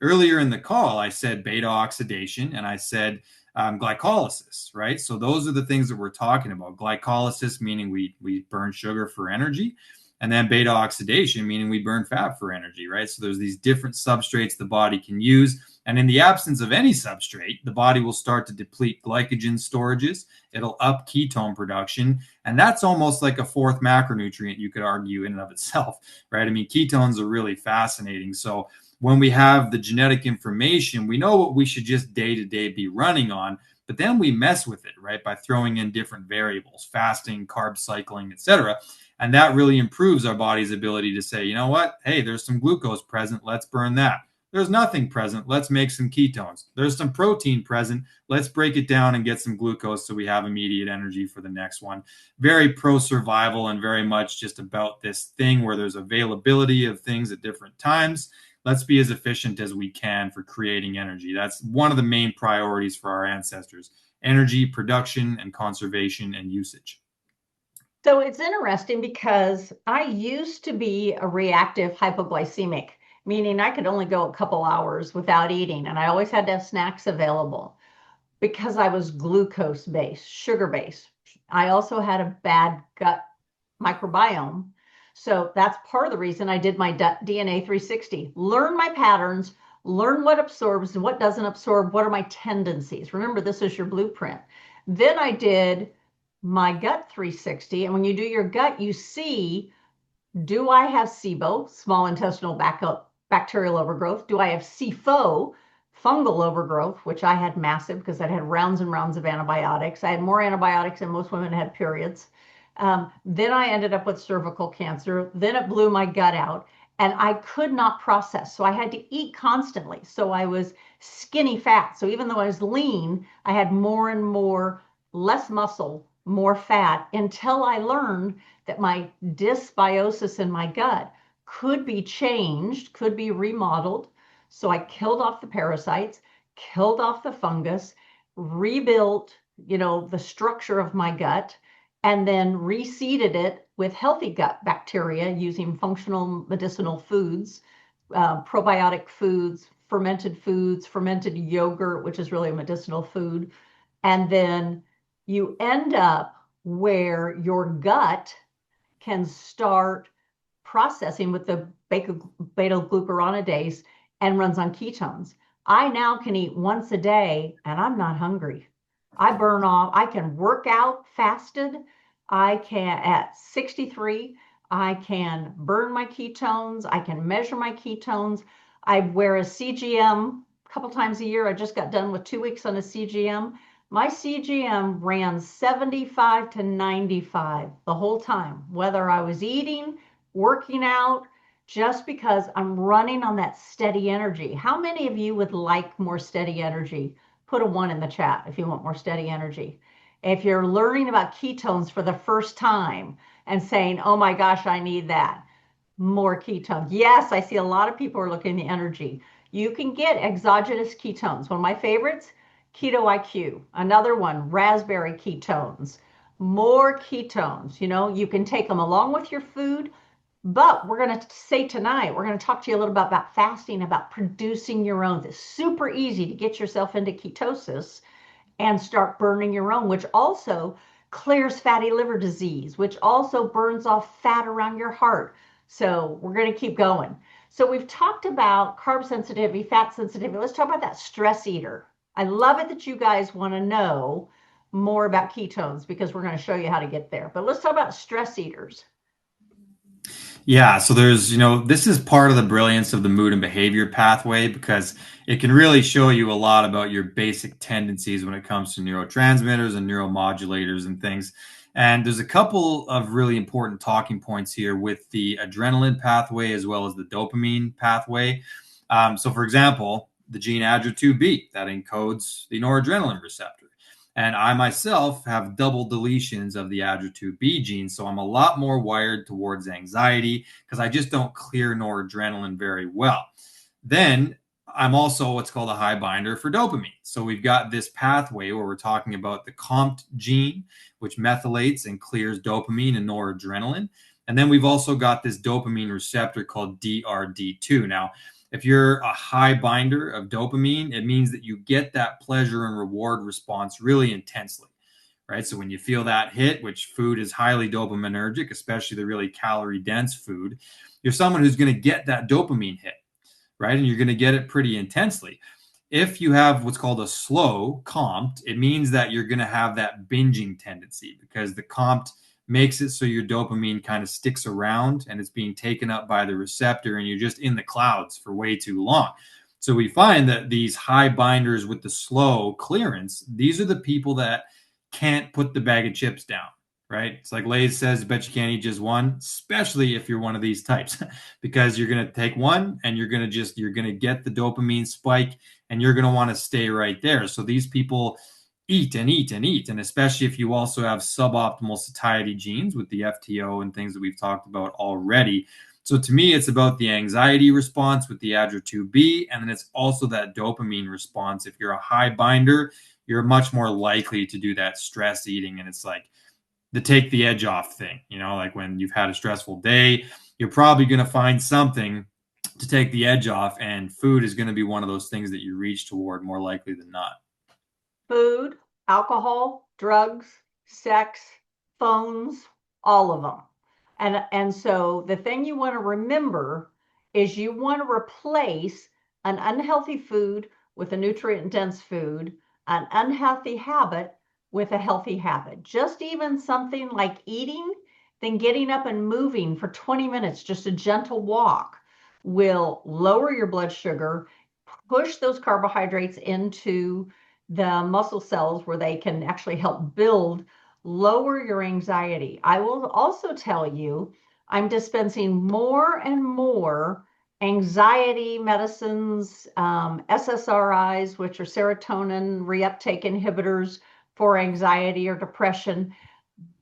Speaker 3: Earlier in the call, I said beta oxidation and I said glycolysis, right? So those are the things that we're talking about. Glycolysis, meaning we burn sugar for energy, and then beta oxidation, meaning we burn fat for energy, right? So there's these different substrates the body can use. And in the absence of any substrate, the body will start to deplete glycogen storages. It'll up ketone production. And that's almost like a fourth macronutrient, you could argue, in and of itself, right? I mean, ketones are really fascinating. So when we have the genetic information, we know what we should just day to day be running on. But then we mess with it, right? By throwing in different variables, fasting, carb cycling, etc. And that really improves our body's ability to say, you know what? Hey, there's some glucose present. Let's burn that. There's nothing present. Let's make some ketones. There's some protein present. Let's break it down and get some glucose so we have immediate energy for the next one. Very pro survival and very much just about this thing where there's availability of things at different times. Let's be as efficient as we can for creating energy. That's one of the main priorities for our ancestors: energy production and conservation and usage.
Speaker 1: So it's interesting because I used to be a reactive hypoglycemic, meaning I could only go a couple hours without eating, and I always had to have snacks available because I was glucose based, sugar based. I also had a bad gut microbiome. So that's part of the reason I did my DNA 360. Learn my patterns, learn what absorbs and what doesn't absorb, what are my tendencies. Remember, this is your blueprint. Then I did my gut 360. And when you do your gut, you see, do I have SIBO, small intestinal bacterial overgrowth? Do I have SIFO, fungal overgrowth, which I had massive because I had rounds and rounds of antibiotics. I had more antibiotics than most women had periods. Then I ended up with cervical cancer. Then it blew my gut out and I could not process. So I had to eat constantly. So I was skinny fat. So even though I was lean, I had more and more, less muscle, more fat, until I learned that my dysbiosis in my gut could be changed, could be remodeled. So I killed off the parasites, killed off the fungus, rebuilt, the structure of my gut, and then reseeded it with healthy gut bacteria using functional medicinal foods, probiotic foods, fermented yogurt, which is really a medicinal food. And then you end up where your gut can start processing with the beta glucuronidase and runs on ketones. I now can eat once a day and I'm not hungry. I burn off, I can work out fasted. I can, at 63, I can burn my ketones. I can measure my ketones. I wear a CGM a couple times a year. I just got done with 2 weeks on a CGM. My CGM ran 75 to 95 the whole time, whether I was eating, working out, just because I'm running on that steady energy. How many of you would like more steady energy? Put a one in the chat if you want more steady energy. If you're learning about ketones for the first time and saying, oh my gosh, I need that, more ketones. Yes, I see a lot of people are looking at the energy. You can get exogenous ketones. One of my favorites, Keto IQ. Another one, raspberry ketones. More ketones. You can take them along with your food, but we're going to say tonight, we're going to talk to you a little bit about fasting, about producing your own. It's super easy to get yourself into ketosis and start burning your own, which also clears fatty liver disease, which also burns off fat around your heart. So we're going to keep going. So we've talked about carb sensitivity, fat sensitivity. Let's talk about that stress eater. I love it that you guys want to know more about ketones because we're going to show you how to get there. But let's talk about stress eaters.
Speaker 3: Yeah, so this is part of the brilliance of the mood and behavior pathway because it can really show you a lot about your basic tendencies when it comes to neurotransmitters and neuromodulators and things. And there's a couple of really important talking points here with the adrenaline pathway as well as the dopamine pathway. So, for example, the gene ADRA2B that encodes the noradrenaline receptor. And I myself have double deletions of the ADRA2B gene. So I'm a lot more wired towards anxiety because I just don't clear noradrenaline very well. Then I'm also what's called a high binder for dopamine. So we've got this pathway where we're talking about the COMT gene, which methylates and clears dopamine and noradrenaline. And then we've also got this dopamine receptor called DRD2. Now, if you're a high binder of dopamine, it means that you get that pleasure and reward response really intensely, right? So when you feel that hit, which food is highly dopaminergic, especially the really calorie dense food, you're someone who's going to get that dopamine hit, right? And you're going to get it pretty intensely. If you have what's called a slow COMT, it means that you're going to have that binging tendency because the COMT makes it so your dopamine kind of sticks around and it's being taken up by the receptor and you're just in the clouds for way too long. So we find that these high binders with the slow clearance, these are the people that can't put the bag of chips down, right? It's like Lay's says, I bet you can't eat just one, especially if you're one of these types, because you're going to take one and you're going to get the dopamine spike and you're going to want to stay right there. So these people eat and eat and eat. And especially if you also have suboptimal satiety genes with the FTO and things that we've talked about already. So to me, it's about the anxiety response with the ADRA2B, and then it's also that dopamine response. If you're a high binder, you're much more likely to do that stress eating. And it's like the take the edge off thing, like when you've had a stressful day, you're probably going to find something to take the edge off. And food is going to be one of those things that you reach toward more likely than not.
Speaker 1: Food, alcohol, drugs, sex, phones, all of them. And so the thing you want to remember is you want to replace an unhealthy food with a nutrient dense food, an unhealthy habit with a healthy habit. Just even something like eating, then getting up and moving for 20 minutes, just a gentle walk, will lower your blood sugar, push those carbohydrates into the muscle cells where they can actually help build, lower your anxiety. I will also tell you, I'm dispensing more and more anxiety medicines, SSRIs, which are serotonin reuptake inhibitors for anxiety or depression.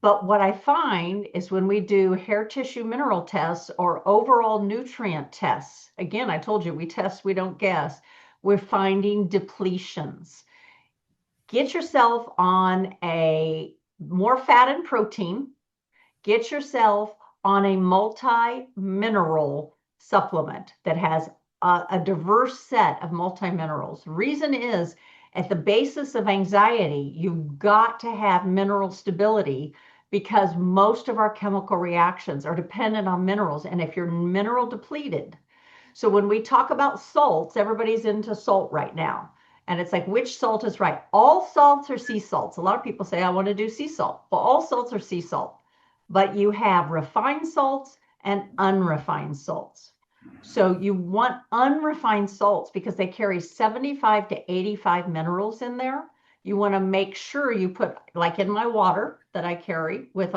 Speaker 1: But what I find is when we do hair tissue mineral tests or overall nutrient tests, again, I told you we test, we don't guess, we're finding depletions. Get yourself on a more fat and protein. Get yourself on a multi-mineral supplement that has a diverse set of multi-minerals. Reason is, at the basis of anxiety, you've got to have mineral stability because most of our chemical reactions are dependent on minerals. And if you're mineral depleted, so when we talk about salts, everybody's into salt right now. And it's like, which salt is right? All salts are sea salts. A lot of people say, I want to do sea salt. Well, all salts are sea salt. But you have refined salts and unrefined salts. So you want unrefined salts because they carry 75 to 85 minerals in there. You want to make sure you put, like in my water that I carry with,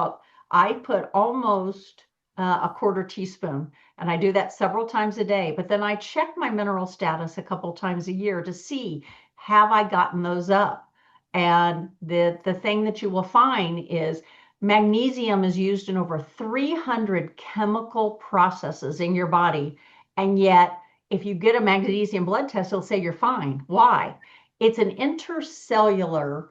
Speaker 1: I put almost a quarter teaspoon. And I do that several times a day. But then I check my mineral status a couple times a year to see, have I gotten those up? And the thing that you will find is magnesium is used in over 300 chemical processes in your body. And yet, if you get a magnesium blood test, it'll say you're fine. Why? It's an intercellular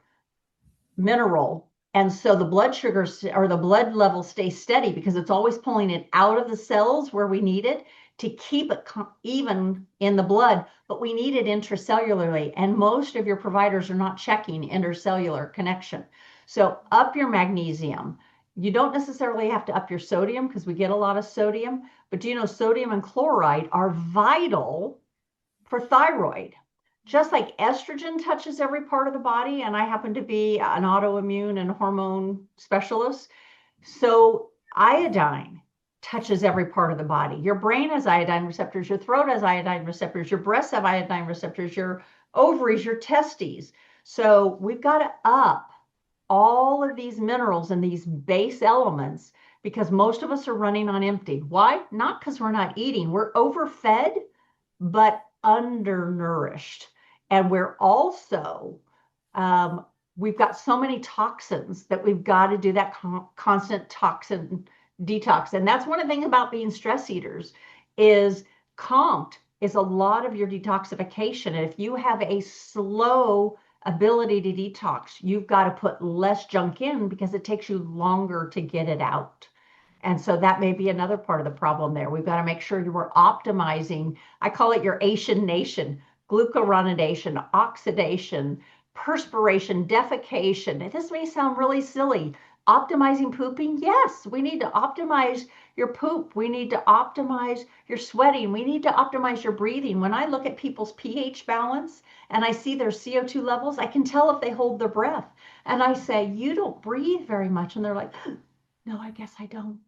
Speaker 1: mineral. And so the blood sugar or the blood level stays steady because it's always pulling it out of the cells where we need it to keep it even in the blood, but we need it intracellularly. And most of your providers are not checking intercellular connection. So up your magnesium. You don't necessarily have to up your sodium because we get a lot of sodium, but do you know sodium and chloride are vital for thyroid? Just like estrogen touches every part of the body, and I happen to be an autoimmune and hormone specialist, so iodine touches every part of the body. Your brain has iodine receptors, your throat has iodine receptors, your breasts have iodine receptors, your ovaries, your testes. So we've got to up all of these minerals and these base elements because most of us are running on empty. Why? Not because we're not eating, we're overfed, but undernourished. And we're also, we've got so many toxins that we've got to do that constant toxin detox. And that's one of the things about being stress eaters is COMT is a lot of your detoxification. And if you have a slow ability to detox, you've got to put less junk in because it takes you longer to get it out. And so that may be another part of the problem there. We've got to make sure we're optimizing. I call it your Asian nation: glucuronidation, oxidation, perspiration, defecation. This may sound really silly. Optimizing pooping? Yes, we need to optimize your poop. We need to optimize your sweating. We need to optimize your breathing. When I look at people's pH balance and I see their CO2 levels, I can tell if they hold their breath. And I say, you don't breathe very much. And they're like, no, I guess I don't,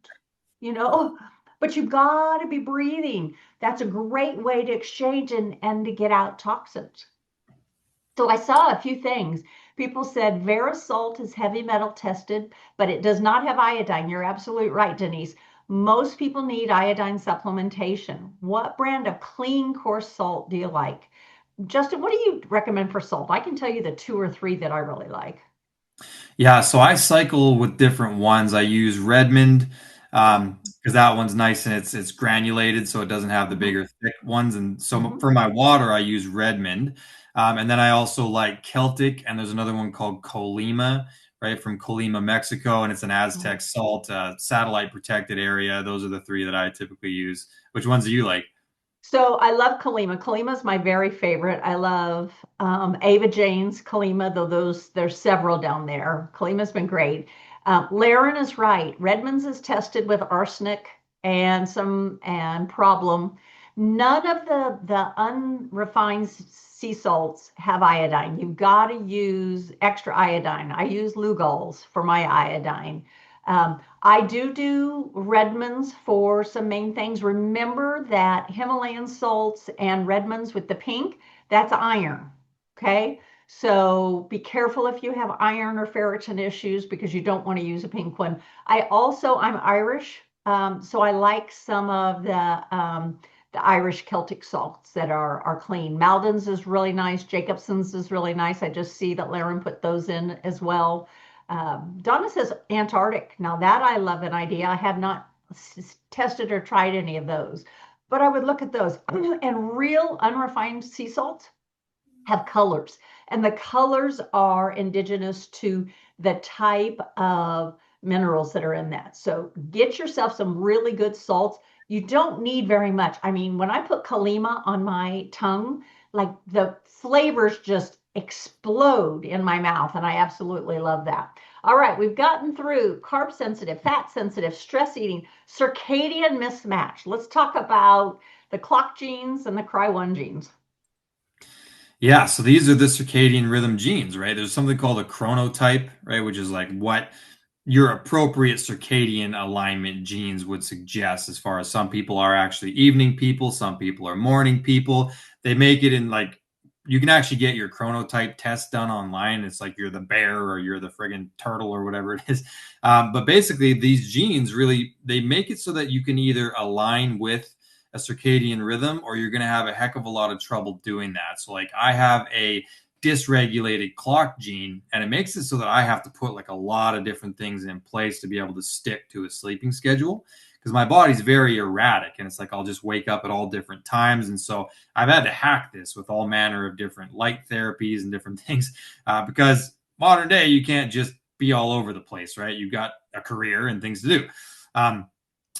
Speaker 1: you know, but you've got to be breathing. That's a great way to exchange and to get out toxins. So I saw a few things. People said Verisalt is heavy metal tested, but it does not have iodine. You're absolutely right, Denise. Most people need iodine supplementation. What brand of clean coarse salt do you like? Justin, what do you recommend for salt? I can tell you the 2 or 3 that I really like.
Speaker 3: Yeah, so I cycle with different ones. I use Redmond because that one's nice and it's granulated, so it doesn't have the
Speaker 1: Mhm.
Speaker 3: bigger thick ones. And so
Speaker 1: Mhm.
Speaker 3: for my water, I use Redmond, and then I also like Celtic, and there's another one called Colima, right, from Colima, Mexico, and it's an Aztec salt, satellite protected area. Those are the three that I typically use. Which ones do you like?
Speaker 1: So I love Kalima. Kalima is my very favorite. I love Ava Jane's Kalima, though there's several down there. Kalima's been great. Laren is right. Redmond's is tested with arsenic and problem. None of the unrefined sea salts have iodine. You've got to use extra iodine. I use Lugol's for my iodine. I do Redmonds for some main things. Remember that Himalayan salts and Redmonds with the pink, that's iron. Okay. So be careful if you have iron or ferritin issues because you don't want to use a pink one. I'm Irish, so I like some of the Irish Celtic salts that are clean. Maldon's is really nice. Jacobson's is really nice. I just see that Laren put those in as well. Donna says Antarctic. Now that I love an idea. I have not tested or tried any of those, but I would look at those. And real unrefined sea salts have colors, and the colors are indigenous to the type of minerals that are in that. So get yourself some really good salts. You don't need very much. I mean, when I put Kalima on my tongue, like the flavors just explode in my mouth, and I absolutely love that. All right, we've gotten through carb sensitive, fat sensitive, stress eating, circadian mismatch. Let's talk about the clock genes and the cry 1 genes.
Speaker 3: Yeah, so these are the circadian rhythm genes, right? There's something called a chronotype, right, which is like what your appropriate circadian alignment genes would suggest. As far as some people are actually evening people, some people are morning people. They make it in like you can actually get your chronotype test done online. It's like you're the bear or you're the friggin' turtle or whatever it is. But basically, these genes really, they make it so that you can either align with a circadian rhythm or you're going to have a heck of a lot of trouble doing that. So like I have a dysregulated clock gene, and it makes it so that I have to put like a lot of different things in place to be able to stick to a sleeping schedule because my body's very erratic, and it's like I'll just wake up at all different times. And so I've had to hack this with all manner of different light therapies and different things because modern day you can't just be all over the place, right? You've got a career and things to do.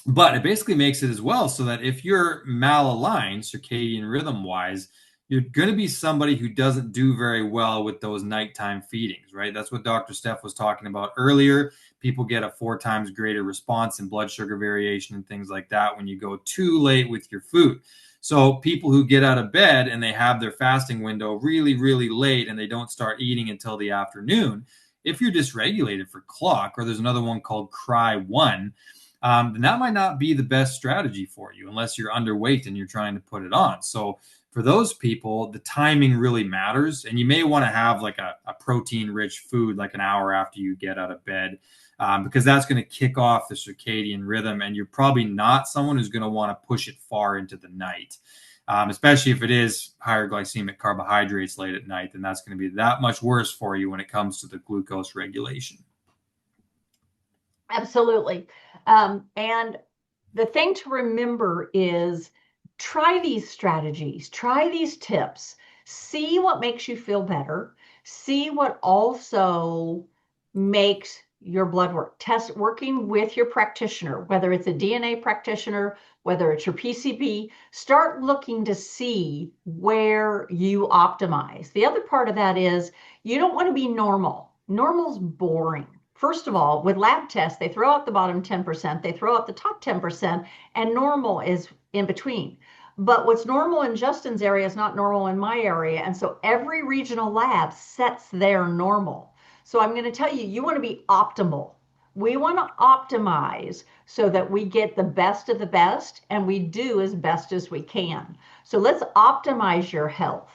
Speaker 3: But it basically makes it as well so that if you're malaligned circadian rhythm wise, you're going to be somebody who doesn't do very well with those nighttime feedings, right? That's what Dr. Steph was talking about earlier. People get a 4 times greater response in blood sugar variation and things like that when you go too late with your food. So people who get out of bed and they have their fasting window really, really late and they don't start eating until the afternoon, if you're dysregulated for clock, or there's another one called cry1, then that might not be the best strategy for you unless you're underweight and you're trying to put it on. So for those people, the timing really matters. And you may want to have like a protein rich food like an hour after you get out of bed because that's going to kick off the circadian rhythm. And you're probably not someone who's going to want to push it far into the night, especially if it is higher glycemic carbohydrates late at night. Then that's going to be that much worse for you when it comes to the glucose regulation.
Speaker 1: Absolutely. And the thing to remember is try these strategies, try these tips, see what makes you feel better, see what also makes your blood work. Test working with your practitioner, whether it's a DNA practitioner, whether it's your PCP, start looking to see where you optimize. The other part of that is you don't want to be normal. Normal's boring. First of all, with lab tests, they throw out the bottom 10%, they throw out the top 10%, and normal is in between. But what's normal in Justin's area is not normal in my area. And so every regional lab sets their normal. So I'm going to tell you, you want to be optimal. We want to optimize so that we get the best of the best and we do as best as we can. So let's optimize your health.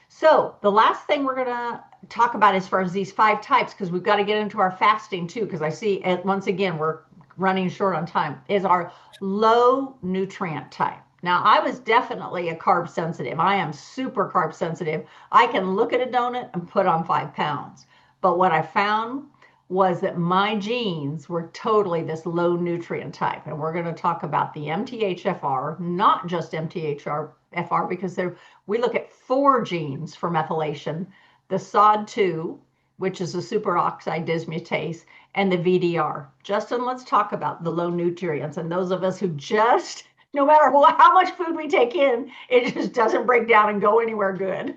Speaker 1: So the last thing we're going to talk about as far as these 5 types, because we've got to get into our fasting too, because I see once again, we're running short on time, is our low nutrient type. Now, I was definitely a carb sensitive. I am super carb sensitive. I can look at a donut and put on 5 pounds. But what I found was that my genes were totally this low nutrient type. And we're going to talk about the MTHFR, not just MTHFR, because we look at 4 genes for methylation, the SOD2, which is a superoxide dismutase, and the VDR. Justin, let's talk about the low nutrients and those of us who just, no matter how much food we take in, it just doesn't break down and go anywhere good.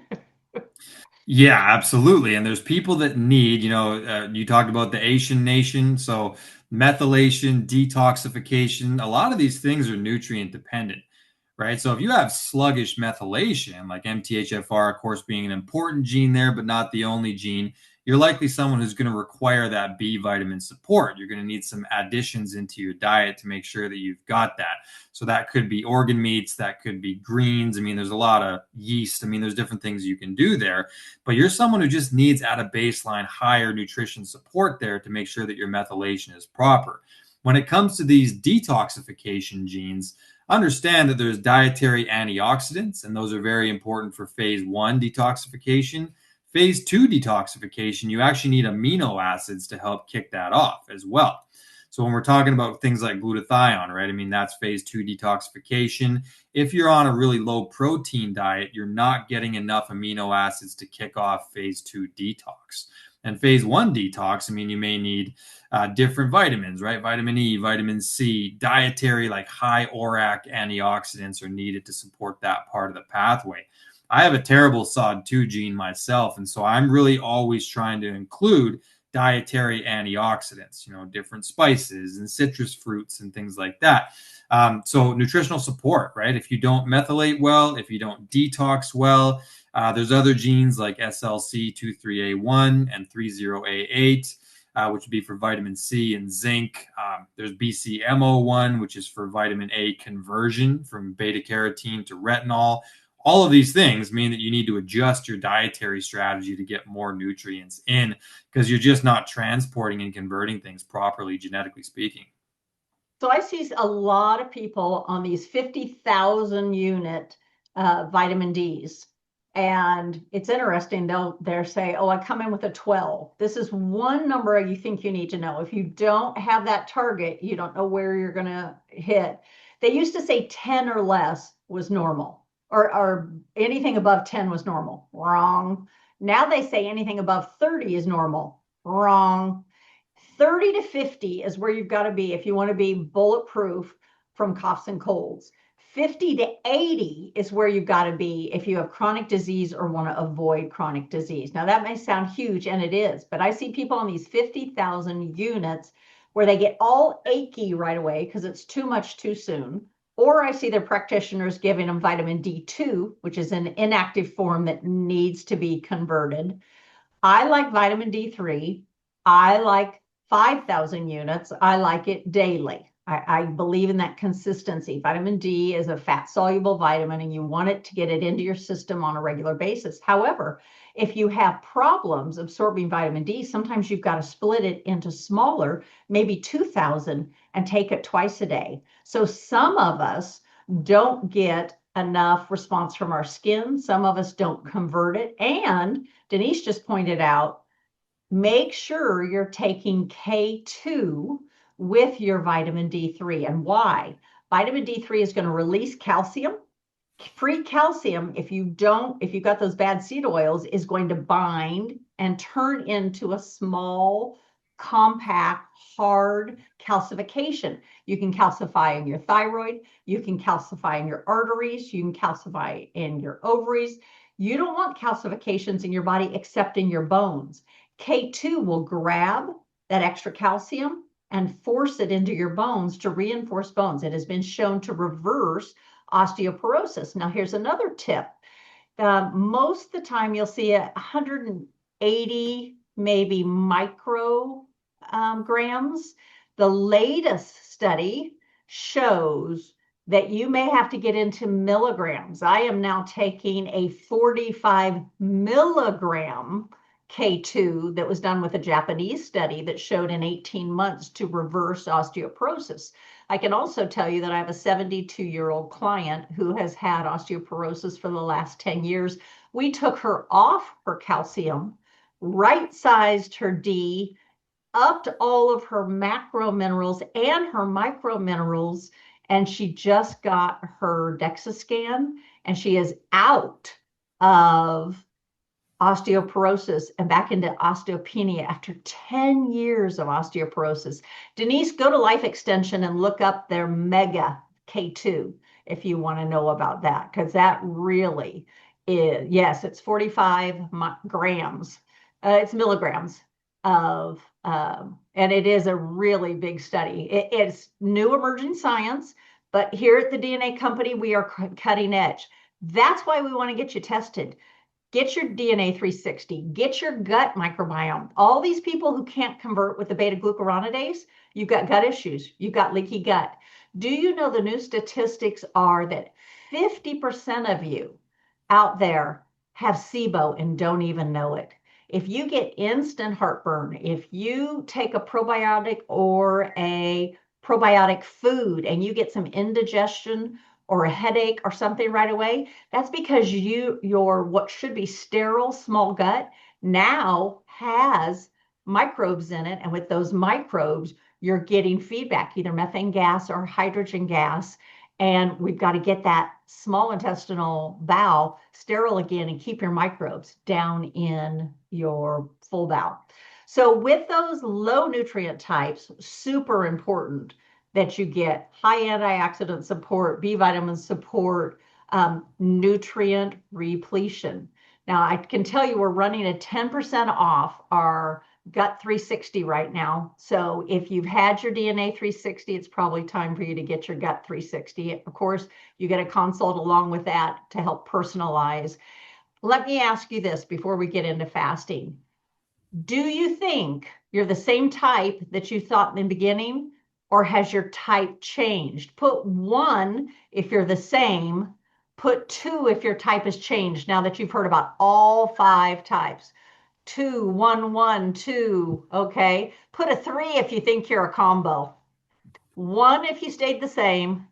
Speaker 3: Yeah, absolutely. And there's people that need, you talked about the Asian nation. So methylation, detoxification, a lot of these things are nutrient dependent, right? So if you have sluggish methylation, like MTHFR, of course, being an important gene there, but not the only gene, you're likely someone who's going to require that B vitamin support. You're going to need some additions into your diet to make sure that you've got that. So that could be organ meats, that could be greens. I mean, there's a lot of yeast. I mean, there's different things you can do there, but you're someone who just needs at a baseline higher nutrition support there to make sure that your methylation is proper. When it comes to these detoxification genes, understand that there's dietary antioxidants, and those are very important for phase 1 detoxification. Phase 2 detoxification, you actually need amino acids to help kick that off as well. So when we're talking about things like glutathione, right? I mean, that's phase 2 detoxification. If you're on a really low protein diet, you're not getting enough amino acids to kick off phase 2 detox. And phase 1 detox, I mean, you may need different vitamins, right? Vitamin E, vitamin C, dietary, like high ORAC antioxidants are needed to support that part of the pathway. I have a terrible SOD2 gene myself, and so I'm really always trying to include dietary antioxidants, different spices and citrus fruits and things like that. So nutritional support, right? If you don't methylate well, if you don't detox well, there's other genes like SLC23A1 and 30A8, which would be for vitamin C and zinc. There's BCMO1, which is for vitamin A conversion from beta carotene to retinol. All of these things mean that you need to adjust your dietary strategy to get more nutrients in because you're just not transporting and converting things properly, genetically speaking.
Speaker 1: So I see a lot of people on these 50,000 unit vitamin Ds. And it's interesting, they'll say, oh, I come in with a 12. This is one number you think you need to know. If you don't have that target, you don't know where you're going to hit. They used to say 10 or less was normal, or anything above 10 was normal. Wrong. Now they say anything above 30 is normal. Wrong. 30 to 50 is where you've got to be if you want to be bulletproof from coughs and colds. 50 to 80 is where you've got to be if you have chronic disease or want to avoid chronic disease. Now, that may sound huge, and it is, but I see people on these 50,000 units where they get all achy right away because it's too much too soon. Or I see their practitioners giving them vitamin D2, which is an inactive form that needs to be converted. I like vitamin D3. I like 5,000 units. I like it daily. I believe in that consistency. Vitamin D is a fat soluble vitamin and you want it to get it into your system on a regular basis. However, if you have problems absorbing vitamin D, sometimes you've got to split it into smaller, maybe 2,000, and take it twice a day. So some of us don't get enough response from our skin. Some of us don't convert it. And Denise just pointed out, make sure you're taking K2 with your vitamin D3. And why? Vitamin D3 is going to release calcium. Free calcium, if you've got those bad seed oils, is going to bind and turn into a small, compact, hard calcification. You can calcify in your thyroid, you can calcify in your arteries, you can calcify in your ovaries. You don't want calcifications in your body except in your bones. K2 will grab that extra calcium and force it into your bones to reinforce bones. It has been shown to reverse osteoporosis. Now, here's another tip. Most of the time, you'll see 180 maybe micrograms. The latest study shows that you may have to get into milligrams. I am now taking a 45 milligram K2 that was done with a Japanese study that showed in 18 months to reverse osteoporosis. I can also tell you that I have a 72-year-old client who has had osteoporosis for the last 10 years. We took her off her calcium, right-sized her D, upped all of her macro minerals and her micro minerals, and she just got her DEXA scan, and she is out of osteoporosis and back into osteopenia after 10 years of osteoporosis. Denise, go to Life Extension and look up their Mega K2 if you want to know about that, because that really is, yes, it's 45 grams. It's milligrams of, and it is a really big study. It's new emerging science, but here at the DNA Company, we are cutting edge. That's why we want to get you tested. Get your DNA 360, get your gut microbiome. All these people who can't convert with the beta glucuronidase, you've got gut issues, you've got leaky gut. Do you know the new statistics are that 50% of you out there have SIBO and don't even know it? If you get instant heartburn, if you take a probiotic or a probiotic food and you get some indigestion or a headache or something right away, that's because your what should be sterile small gut now has microbes in it. And with those microbes, you're getting feedback, either methane gas or hydrogen gas. And we've got to get that small intestinal bowel sterile again and keep your microbes down in your full bowel. So with those low nutrient types, super important that you get high antioxidant support, B vitamin support, nutrient repletion. Now, I can tell you we're running a 10% off our Gut 360 right now. So if you've had your DNA 360, it's probably time for you to get your Gut 360. Of course, you get a consult along with that to help personalize. Let me ask you this before we get into fasting. Do you think you're the same type that you thought in the beginning, or has your type changed? Put 1 if you're the same, Put 2 if your type has changed now that you've heard about all 5 types. 2, 1, 1, 2. Okay. Put a 3 if you think you're a combo. 1 if you stayed the same.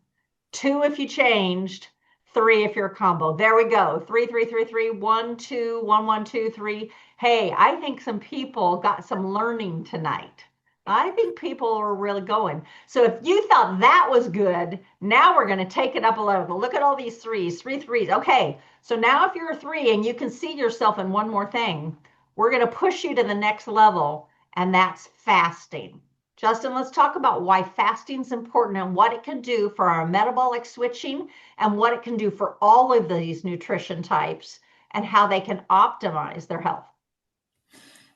Speaker 1: 2 if you changed. 3 if you're a combo. There we go. 3, 3, 3, 3, 1, 2, 1, 1, 2, 3. Hey, I think some people got some learning tonight. I think people are really going. So if you thought that was good, now we're going to take it up a level. Look at all these threes, 3 threes. Okay, so now if you're a 3 and you can see yourself in one more thing, we're going to push you to the next level, and that's fasting. Justin, let's talk about why fasting is important and what it can do for our metabolic switching and what it can do for all of these nutrition types and how they can optimize their health.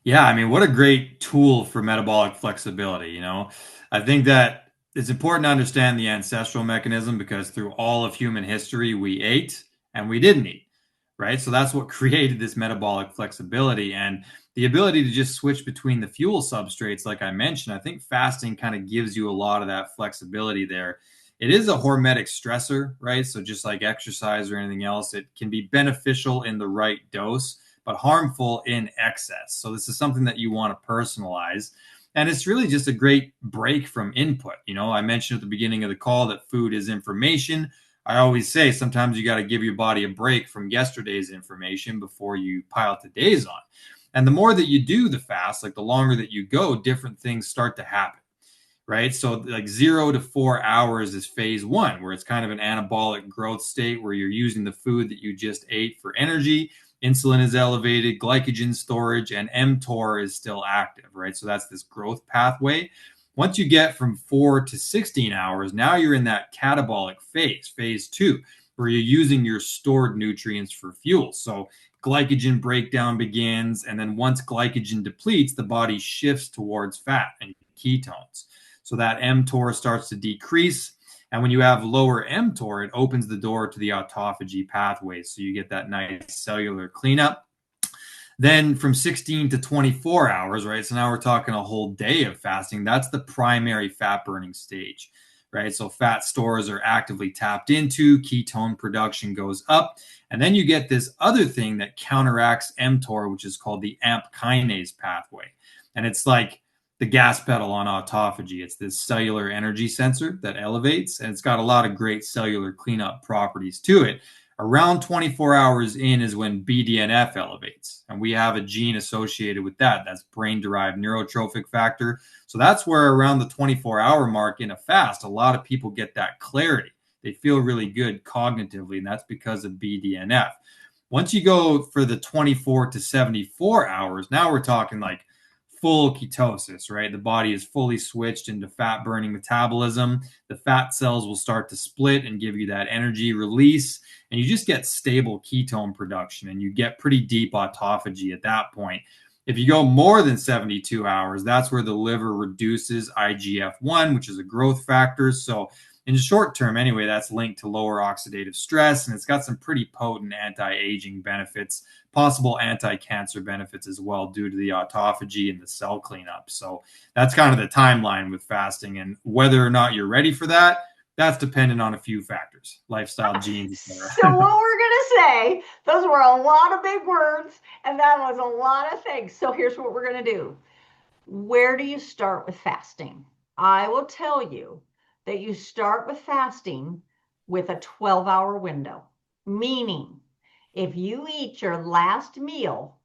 Speaker 3: Yeah, I mean, what a great tool for metabolic flexibility, I think that it's important to understand the ancestral mechanism because through all of human history, we ate and we didn't eat, right? So that's what created this metabolic flexibility and the ability to just switch between the fuel substrates, like I mentioned. I think fasting kind of gives you a lot of that flexibility there. It is a hormetic stressor, right? So just like exercise or anything else, it can be beneficial in the right dose but harmful in excess. So this is something that you want to personalize. And it's really just a great break from input. I mentioned at the beginning of the call that food is information. I always say sometimes you got to give your body a break from yesterday's information before you pile today's on. And the more that you do the fast, like the longer that you go, different things start to happen. Right. So like 0 to 4 hours is phase 1, where it's kind of an anabolic growth state where you're using the food that you just ate for energy. Insulin is elevated, glycogen storage, and mTOR is still active, right? So that's this growth pathway. Once you get from 4 to 16 hours, now you're in that catabolic phase 2, where you're using your stored nutrients for fuel. So glycogen breakdown begins. And then once glycogen depletes, the body shifts towards fat and ketones. So that mTOR starts to decrease. And when you have lower mTOR, it opens the door to the autophagy pathway. So you get that nice cellular cleanup. Then from 16 to 24 hours, right? So now we're talking a whole day of fasting. That's the primary fat burning stage, right? So fat stores are actively tapped into, ketone production goes up. And then you get this other thing that counteracts mTOR, which is called the AMP kinase pathway. And it's like the gas pedal on autophagy. It's this cellular energy sensor that elevates, and it's got a lot of great cellular cleanup properties to it. Around 24 hours in is when BDNF elevates, and we have a gene associated with that. That's brain-derived neurotrophic factor. So that's where around the 24-hour mark in a fast, a lot of people get that clarity. They feel really good cognitively, and that's because of BDNF. Once you go for the 24 to 74 hours, now we're talking like full ketosis, right? The body is fully switched into fat burning metabolism. The fat cells will start to split and give you that energy release. And you just get stable ketone production and you get pretty deep autophagy at that point. If you go more than 72 hours, that's where the liver reduces IGF-1, which is a growth factor. So in the short term, anyway, that's linked to lower oxidative stress, and it's got some pretty potent anti-aging benefits, possible anti-cancer benefits as well due to the autophagy and the cell cleanup. So that's kind of the timeline with fasting, and whether or not you're ready for that, that's dependent on a few factors, lifestyle, genes, etc.
Speaker 1: So what we're going to say, those were a lot of big words, and that was a lot of things. So here's what we're going to do. Where do you start with fasting? I will tell you that you start with fasting with a 12-hour window, meaning if you eat your last meal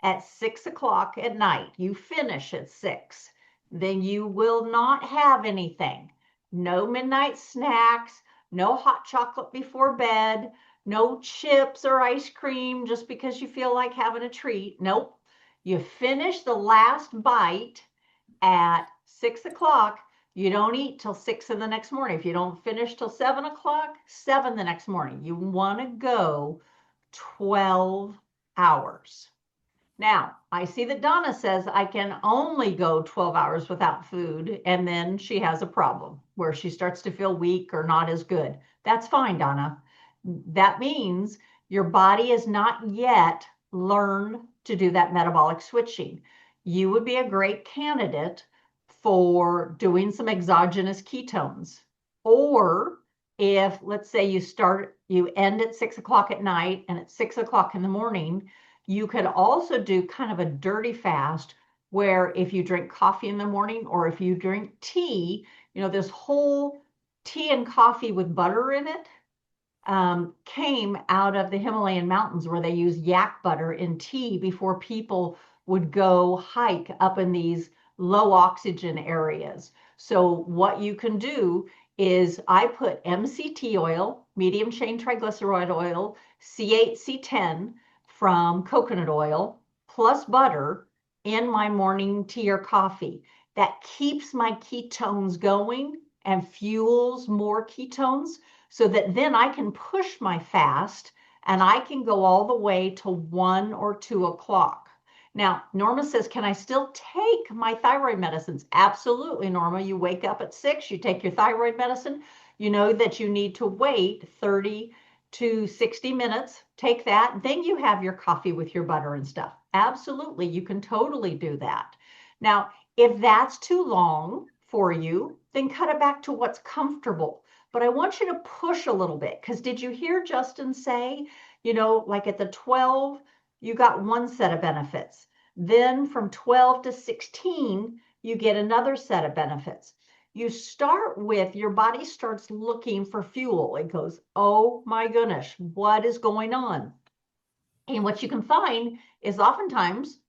Speaker 1: at 6 o'clock at night, you finish at 6, then you will not have anything. No midnight snacks, no hot chocolate before bed, no chips or ice cream just because you feel like having a treat. Nope. You finish the last bite at 6 o'clock. You don't eat till 6 in the next morning. If you don't finish till 7 o'clock, 7 the next morning. You want to go 12 hours. Now, I see that Donna says I can only go 12 hours without food, and then she has a problem where she starts to feel weak or not as good. That's fine, Donna. That means your body has not yet learned to do that metabolic switching. You would be a great candidate for doing some exogenous ketones, or if let's say you end at 6 o'clock at night and at 6 o'clock in the morning, you could also do kind of a dirty fast where if you drink coffee in the morning or if you drink tea, this whole tea and coffee with butter in it came out of the Himalayan mountains where they use yak butter in tea before people would go hike up in these low oxygen areas. So what you can do is I put MCT oil, medium chain triglyceride oil, C8, C10 from coconut oil, plus butter in my morning tea or coffee. That keeps my ketones going and fuels more ketones so that then I can push my fast and I can go all the way to 1 or 2 o'clock. Now, Norma says, can I still take my thyroid medicines? Absolutely, Norma. You wake up at 6, you take your thyroid medicine. You know that you need to wait 30 to 60 minutes. Take that. Then you have your coffee with your butter and stuff. Absolutely. You can totally do that. Now, if that's too long for you, then cut it back to what's comfortable. But I want you to push a little bit because did you hear Justin say, like at the 12, you got one set of benefits. Then from 12 to 16, you get another set of benefits. You start with your body starts looking for fuel. It goes, oh my goodness, what is going on? And what you can find is oftentimes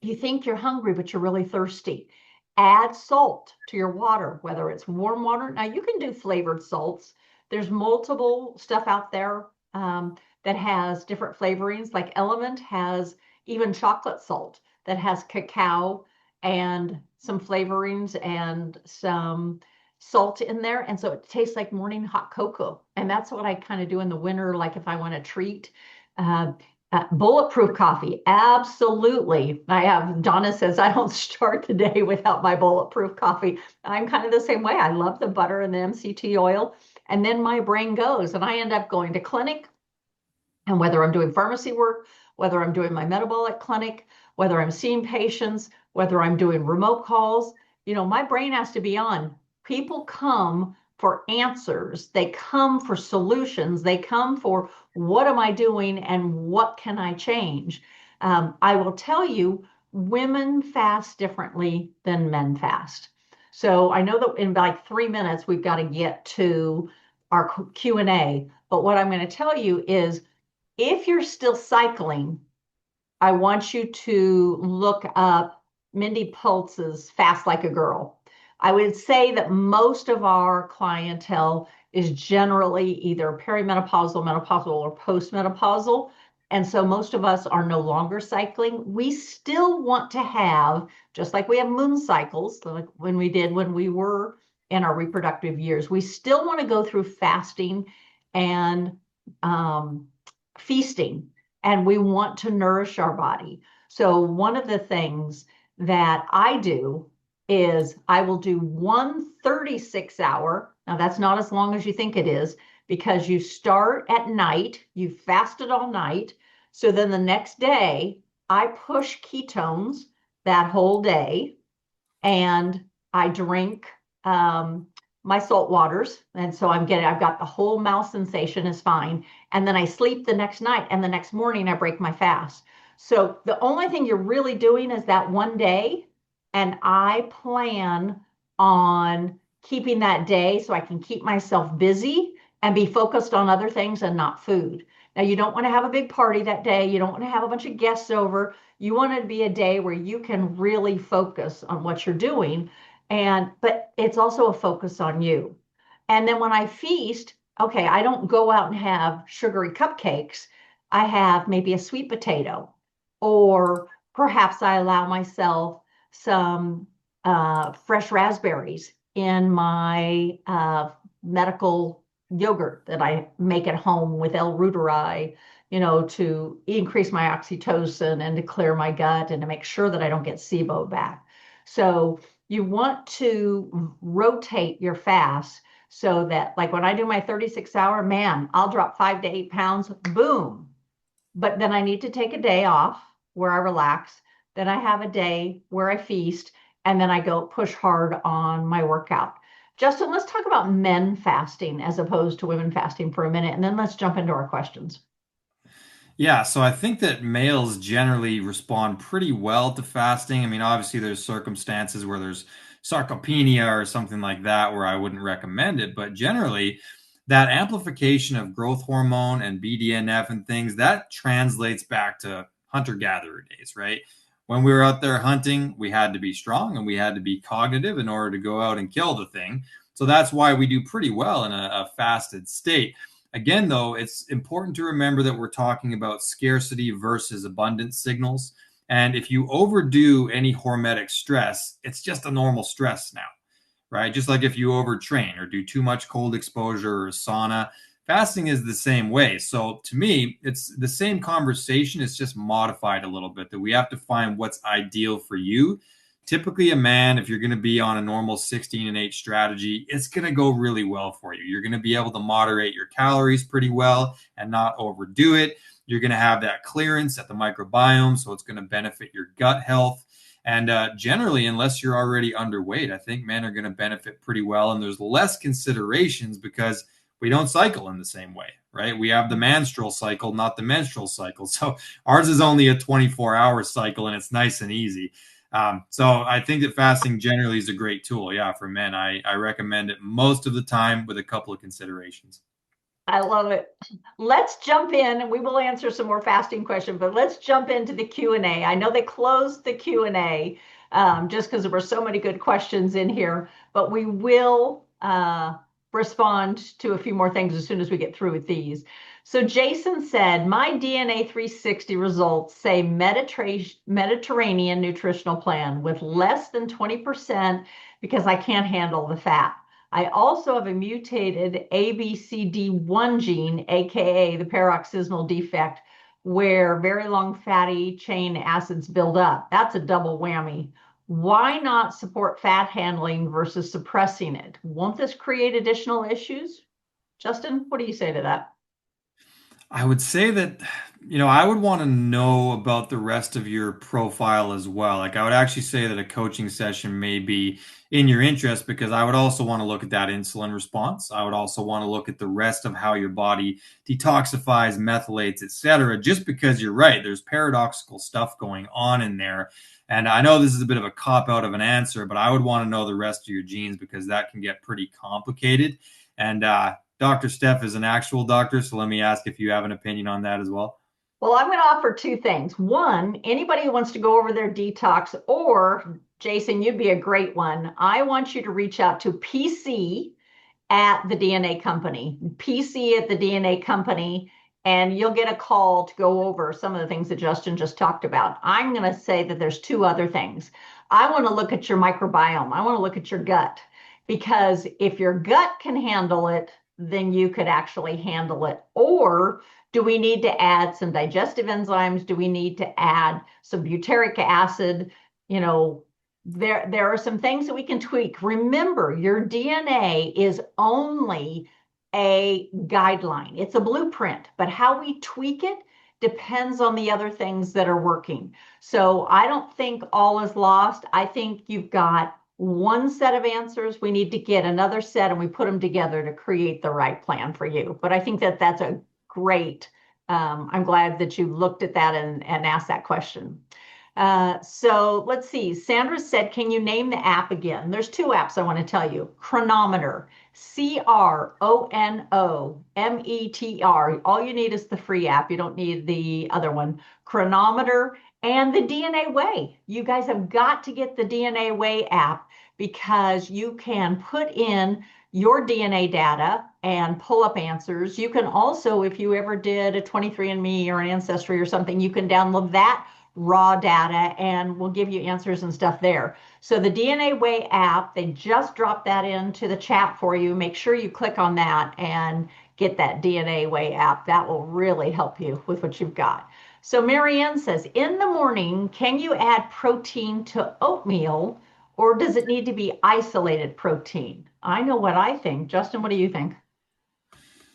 Speaker 1: you think you're hungry, but you're really thirsty. Add salt to your water, whether it's warm water. Now, you can do flavored salts. There's multiple stuff out there that has different flavorings. Like Element has even chocolate salt that has cacao and some flavorings and some salt in there. And so it tastes like morning hot cocoa. And that's what I kind of do in the winter, like if I want a treat. Uh, Bulletproof coffee, absolutely. Donna says, I don't start the day without my bulletproof coffee. I'm kind of the same way. I love the butter and the MCT oil. And then my brain goes, and I end up going to clinic. And whether I'm doing pharmacy work, whether I'm doing my metabolic clinic, whether I'm seeing patients, whether I'm doing remote calls, my brain has to be on. People come for answers. They come for solutions. They come for what am I doing and what can I change? I will tell you, women fast differently than men fast. So I know that in like 3 minutes, we've got to get to our Q&A. But what I'm going to tell you is if you're still cycling, I want you to look up Mindy Pulse's Fast Like a Girl. I would say that most of our clientele is generally either perimenopausal, menopausal, or postmenopausal. And so most of us are no longer cycling. We still want to have, just like we have moon cycles, like when we were in our reproductive years, we still want to go through fasting and feasting, and we want to nourish our body. So one of the things that I do is I will do 1 36-hour. Now that's not as long as you think it is because you start at night, you fasted all night. So then the next day I push ketones that whole day and I drink my salt waters. And so I've got the whole mouth sensation is fine. And then I sleep the next night and the next morning I break my fast. So the only thing you're really doing is that one day. And I plan on keeping that day so I can keep myself busy and be focused on other things and not food. Now, you don't want to have a big party that day. You don't want to have a bunch of guests over. You want it to be a day where you can really focus on what you're doing. But it's also a focus on you. And then when I feast, okay, I don't go out and have sugary cupcakes. I have maybe a sweet potato, or perhaps I allow myself some fresh raspberries in my medical yogurt that I make at home with L-reuteri, to increase my oxytocin and to clear my gut and to make sure that I don't get SIBO back. So you want to rotate your fast so that, like when I do my 36-hour, man, I'll drop 5 to 8 pounds, boom. But then I need to take a day off where I relax. Then I have a day where I feast, and then I go push hard on my workout. Justin, let's talk about men fasting as opposed to women fasting for a minute, and then let's jump into our questions.
Speaker 3: Yeah, so I think that males generally respond pretty well to fasting. I mean, obviously, there's circumstances where there's sarcopenia or something like that where I wouldn't recommend it, but generally, that amplification of growth hormone and BDNF and things that translates back to hunter-gatherer days, right? When we were out there hunting, we had to be strong and we had to be cognitive in order to go out and kill the thing. So that's why we do pretty well in a fasted state. Again, though, it's important to remember that we're talking about scarcity versus abundance signals. And if you overdo any hormetic stress, it's just a normal stress now, right? Just like if you overtrain or do too much cold exposure or sauna, fasting is the same way. So to me, it's the same conversation. It's just modified a little bit that we have to find what's ideal for you. Typically, a man, if you're going to be on a normal 16 and 8 strategy, it's going to go really well for you. You're going to be able to moderate your calories pretty well and not overdo it. You're going to have that clearance at the microbiome, so it's going to benefit your gut health. And generally, unless you're already underweight, I think men are going to benefit pretty well. And there's less considerations because we don't cycle in the same way, right? We have the menstrual cycle, not the menstrual cycle. So ours is only a 24-hour cycle and it's nice and easy. So I think that fasting generally is a great tool. Yeah, for men, I recommend it most of the time with a couple of considerations.
Speaker 1: I love it. Let's jump in and we will answer some more fasting questions, but let's jump into the Q&A. I know they closed the Q&A just because there were so many good questions in here, but we will respond to a few more things as soon as we get through with these. So Jason said, my DNA 360 results say Mediterranean nutritional plan with less than 20% because I can't handle the fat. I also have a mutated ABCD1 gene, aka the paroxysmal defect, where very long fatty chain acids build up. That's a double whammy. Why not support fat handling versus suppressing it? Won't this create additional issues? Justin, what do you say to that?
Speaker 3: I would say that, I would want to know about the rest of your profile as well. Like, I would actually say that a coaching session may be in your interest because I would also want to look at that insulin response. I would also want to look at the rest of how your body detoxifies, methylates, etc. Just because you're right, there's paradoxical stuff going on in there. And I know this is a bit of a cop out of an answer, but I would want to know the rest of your genes because that can get pretty complicated. And Dr. Steph is an actual doctor, so let me ask if you have an opinion on that as well.
Speaker 1: Well, I'm going to offer two things. One, anybody who wants to go over their detox, or Jason, you'd be a great one. I want you to reach out to PC at the DNA company, PC at the DNA company, and you'll get a call to go over some of the things that Justin just talked about. I'm going to say that there's two other things. I want to look at your microbiome. I want to look at your gut because if your gut can handle it, then you could actually handle it. Or do we need to add some digestive enzymes? Do we need to add some butyric acid? You know, there are some things that we can tweak. Remember, your DNA is only a guideline. It's a blueprint, but how we tweak it depends on the other things that are working. So I don't think all is lost. I think you've got one set of answers. We need to get another set and we put them together to create the right plan for you. But I think that that's a great, I'm glad that you looked at that and asked that question. So let's see. Sandra said, can you name the app again? There's two apps I want to tell you. Chronometer, Chronometer. All you need is the free app. You don't need the other one. Chronometer and the DNA Way. You guys have got to get the DNA Way app because you can put in your DNA data and pull up answers. You can also, if you ever did a 23andMe or an Ancestry or something, you can download that raw data and we'll give you answers and stuff there. So the DNA Way app, they just dropped that into the chat for you. Make sure you click on that and get that DNA Way app. That will really help you with what you've got. So Marianne says, in the morning, can you add protein to oatmeal or does it need to be isolated protein? I know what I think. Justin, what do you think?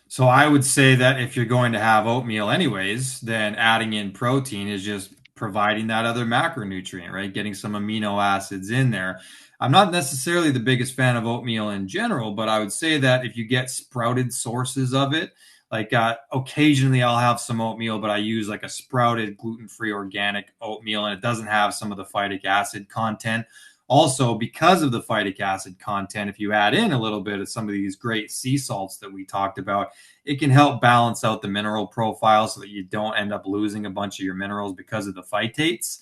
Speaker 3: So I would say that if you're going to have oatmeal anyways, then adding in protein is just providing that other macronutrient, right? Getting some amino acids in there. I'm not necessarily the biggest fan of oatmeal in general, but I would say that if you get sprouted sources of it, like occasionally I'll have some oatmeal, but I use like a sprouted gluten-free organic oatmeal, and it doesn't have some of the phytic acid content. Also, because of the phytic acid content, if you add in a little bit of some of these great sea salts that we talked about, it can help balance out the mineral profile so that you don't end up losing a bunch of your minerals because of the phytates.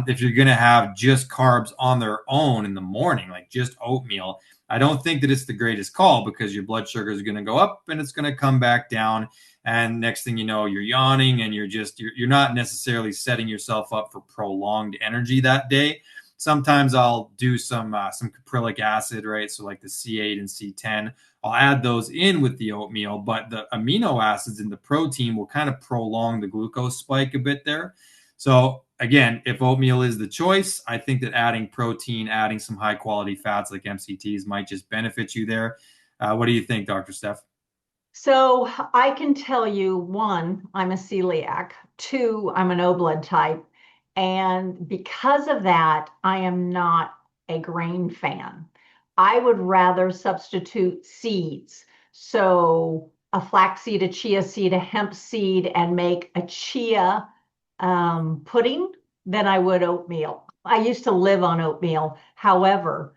Speaker 3: If you're going to have just carbs on their own in the morning, like just oatmeal, I don't think that it's the greatest call because your blood sugar is going to go up and it's going to come back down. And next thing you know, you're yawning and you're not necessarily setting yourself up for prolonged energy that day. Sometimes I'll do some caprylic acid, right? So like the C8 and C10, I'll add those in with the oatmeal, but the amino acids in the protein will kind of prolong the glucose spike a bit there. So again, if oatmeal is the choice, I think that adding protein, adding some high quality fats like MCTs might just benefit you there. What do you think, Dr. Steph?
Speaker 1: So I can tell you, one, I'm a celiac. Two, I'm an O blood type. And because of that, I am not a grain fan. I would rather substitute seeds. So a flaxseed, a chia seed, a hemp seed, and make a chia pudding than I would oatmeal. I used to live on oatmeal. However,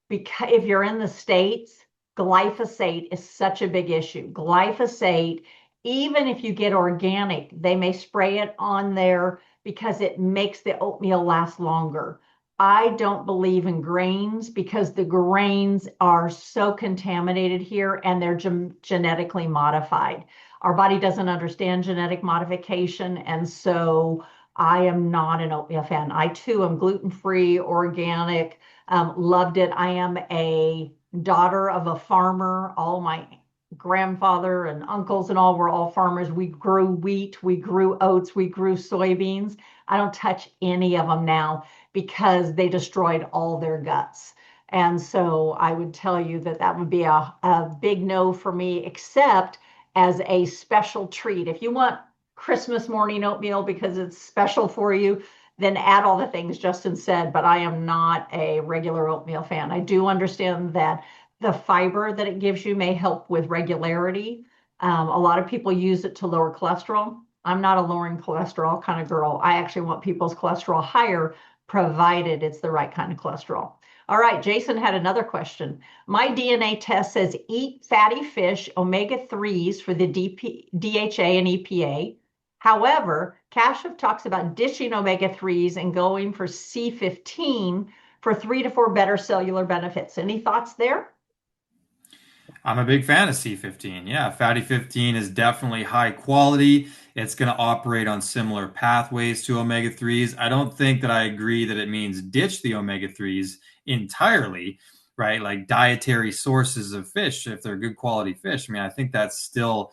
Speaker 1: because if you're in the States, glyphosate is such a big issue. Glyphosate, even if you get organic, they may spray it on there because it makes the oatmeal last longer. I don't believe in grains because the grains are so contaminated here and they're genetically modified. Our body doesn't understand genetic modification, and so I am not an oatmeal fan. I too am gluten-free, organic. Loved it. I am a daughter of a farmer. All my grandfather and uncles and all were all farmers. We grew wheat, we grew oats, we grew soybeans. I don't touch any of them now because they destroyed all their guts. And so I would tell you that that would be a big no for me, except as a special treat. If you want Christmas morning oatmeal because it's special for you, then add all the things Justin said, but I am not a regular oatmeal fan. I do understand that the fiber that it gives you may help with regularity. A lot of people use it to lower cholesterol. I'm not a lowering cholesterol kind of girl. I actually want people's cholesterol higher, provided it's the right kind of cholesterol. All right, Jason had another question. My DNA test says eat fatty fish, omega-3s for the DHA and EPA. However, Kashev talks about ditching omega-3s and going for C15 for 3 to 4 better cellular benefits. Any thoughts there?
Speaker 3: I'm a big fan of C15. Yeah, fatty 15 is definitely high quality. It's going to operate on similar pathways to omega 3s. I don't think that I agree that it means ditch the omega 3s entirely, right? Like dietary sources of fish, if they're good quality fish. I mean, I think that's still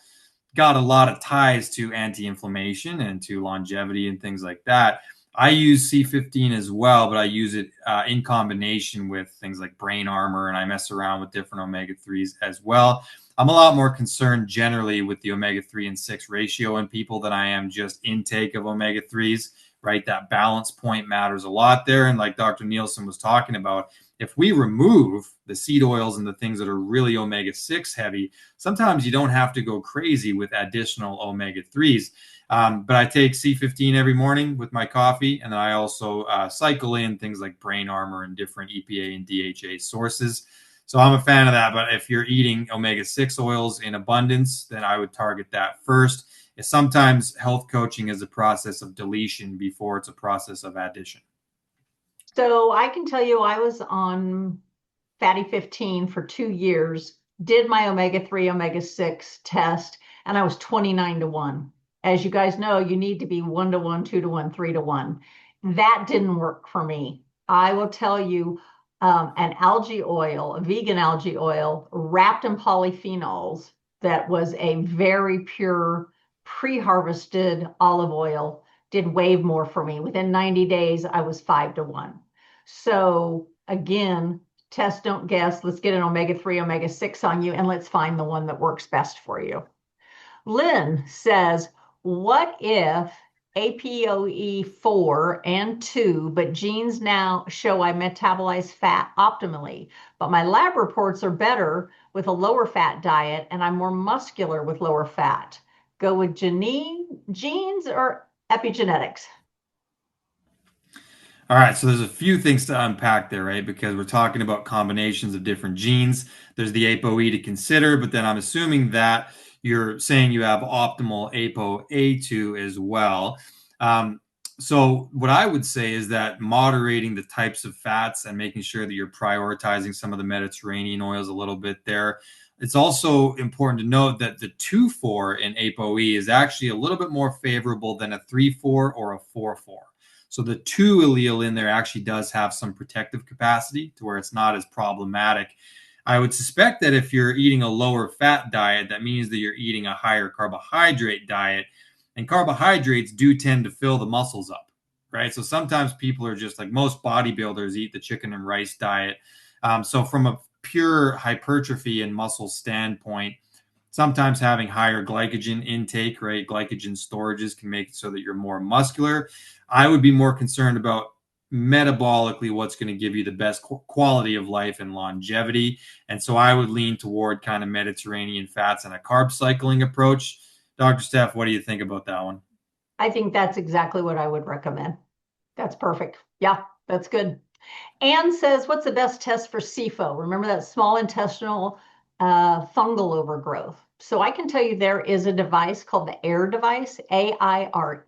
Speaker 3: got a lot of ties to anti-inflammation and to longevity and things like that. I use C15 as well, but I use it in combination with things like brain armor, and I mess around with different omega 3s as well. I'm a lot more concerned generally with the omega 3 and 6 ratio in people than I am just intake of omega 3s, right? That balance point matters a lot there. And like Dr. Nielsen was talking about, if we remove the seed oils and the things that are really omega 6 heavy, sometimes you don't have to go crazy with additional omega 3s. But I take C15 every morning with my coffee, and then I also cycle in things like brain armor and different EPA and DHA sources. So I'm a fan of that. But if you're eating omega 6 oils in abundance, then I would target that first. Sometimes health coaching is a process of deletion before it's a process of addition.
Speaker 1: So I can tell you I was on fatty 15 for 2 years, did my omega-3, omega-6 test, and I was 29 to 1. As you guys know, you need to be 1 to 1, 2 to 1, 3 to 1. That didn't work for me. I will tell you, an algae oil, a vegan algae oil wrapped in polyphenols that was a very pure pre-harvested olive oil did way more for me. Within 90 days, I was 5 to 1. So again, test, don't guess. Let's get an omega-3, omega-6 on you, and let's find the one that works best for you. Lynn says, what if APOE4 and 2, but genes now show I metabolize fat optimally. But my lab reports are better with a lower fat diet, and I'm more muscular with lower fat. Go with genes or epigenetics?
Speaker 3: All right, so there's a few things to unpack there, right? Because we're talking about combinations of different genes. There's the ApoE to consider, but then I'm assuming that you're saying you have optimal ApoA2 as well. Um, so what I would say is that moderating the types of fats and making sure that you're prioritizing some of the Mediterranean oils a little bit there. It's also important to note that the 2,4 in ApoE is actually a little bit more favorable than a 3,4 or a 4,4. So the 2 allele in there actually does have some protective capacity to where it's not as problematic. I would suspect that if you're eating a lower fat diet, that means that you're eating a higher carbohydrate diet. And carbohydrates do tend to fill the muscles up, right? So sometimes people are just like most bodybuilders eat the chicken and rice diet. So from a pure hypertrophy and muscle standpoint, sometimes having higher glycogen intake, right? Glycogen storages can make it so that you're more muscular. I would be more concerned about metabolically what's going to give you the best quality of life and longevity. And so I would lean toward kind of Mediterranean fats and a carb cycling approach. Dr. Steph, what do you think about that one?
Speaker 1: I think that's exactly what I would recommend. That's perfect. Yeah, that's good. Anne says, what's the best test for SIFO? Remember that small intestinal fungal overgrowth. So I can tell you there is a device called the AIR device, AIRE,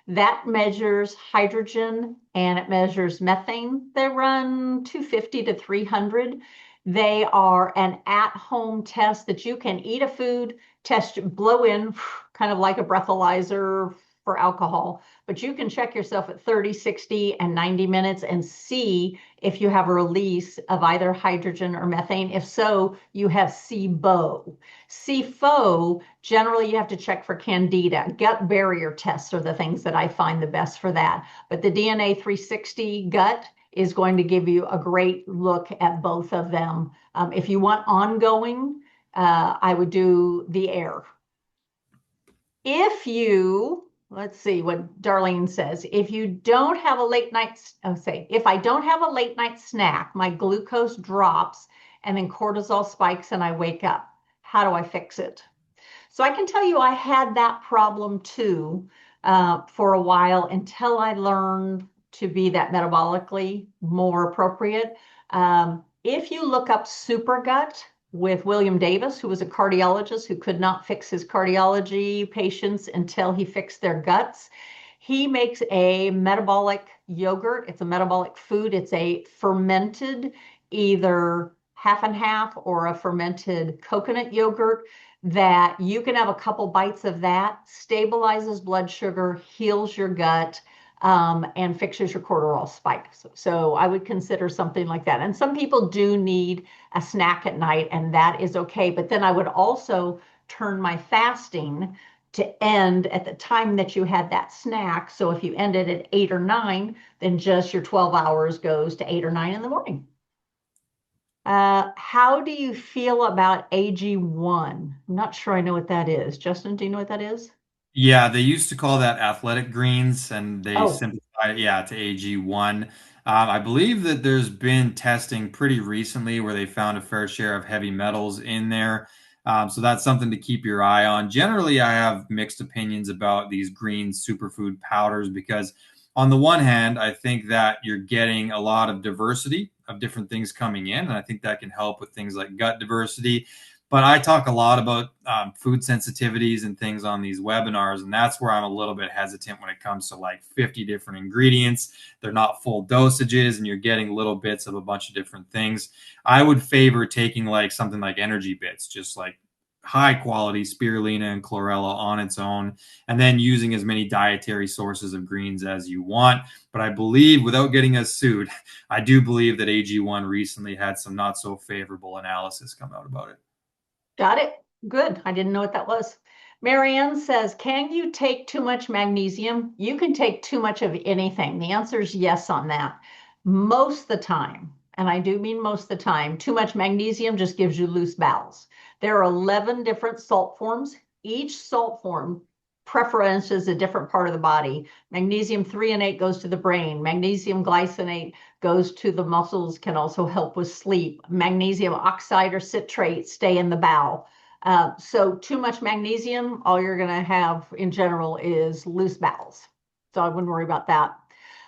Speaker 1: that measures hydrogen and it measures methane. They run 250 to 300. They are an at-home test that you can eat a food, test, blow in, kind of like a breathalyzer for alcohol, but you can check yourself at 30, 60, and 90 minutes and see if you have a release of either hydrogen or methane. If so, you have SIBO. SIFO, generally you have to check for candida. Gut barrier tests are the things that I find the best for that. But the DNA 360 gut is going to give you a great look at both of them. If you want ongoing, I would do the AIR. If you, let's see what Darlene says, if you don't have a late night, if I don't have a late night snack, my glucose drops and then cortisol spikes and I wake up. How do I fix it? So I can tell you I had that problem too for a while until I learned to be that metabolically more appropriate. If you look up supergut with William Davis, who was a cardiologist who could not fix his cardiology patients until he fixed their guts, he makes a metabolic yogurt. It's a metabolic food. It's a fermented, either half and half or a fermented coconut yogurt that you can have a couple bites of that, stabilizes blood sugar, heals your gut, and fixes your cortisol spikes. So I would consider something like that. And some people do need a snack at night, and that is okay. But then I would also turn my fasting to end at the time that you had that snack. So if you ended at 8 or 9, then just your 12 hours goes to 8 or 9 in the morning. How do you feel about AG1? I'm not sure I know what that is. Justin, do you know what that is?
Speaker 3: Yeah, they used to call that athletic greens, and they
Speaker 1: Oh,
Speaker 3: simplified it, yeah, to AG1. I believe that there's been testing pretty recently where they found a fair share of heavy metals in there. So that's something to keep your eye on. Generally, I have mixed opinions about these green superfood powders because, on the one hand, I think that you're getting a lot of diversity of different things coming in, and I think that can help with things like gut diversity. But I talk a lot about food sensitivities and things on these webinars, and that's where I'm a little bit hesitant when it comes to like 50 different ingredients. They're not full dosages, and you're getting little bits of a bunch of different things. I would favor taking like something like energy bits, just like high quality spirulina and chlorella on its own, and then using as many dietary sources of greens as you want. But I believe, without getting us sued, I do believe that AG1 recently had some not so favorable analysis come out about it.
Speaker 1: got it. Good. I didn't know what that was. Marianne says, can you take too much magnesium? You can take too much of anything. The answer is yes on that. Most of the time, and I do mean most of the time, too much magnesium just gives you loose bowels. There are 11 different salt forms. Each salt form preferences a different part of the body. Magnesium threonate goes to the brain. Magnesium glycinate goes to the muscles, can also help with sleep. Magnesium oxide or citrate stay in the bowel. So too much magnesium, all you're going to have in general is loose bowels. So I wouldn't worry about that.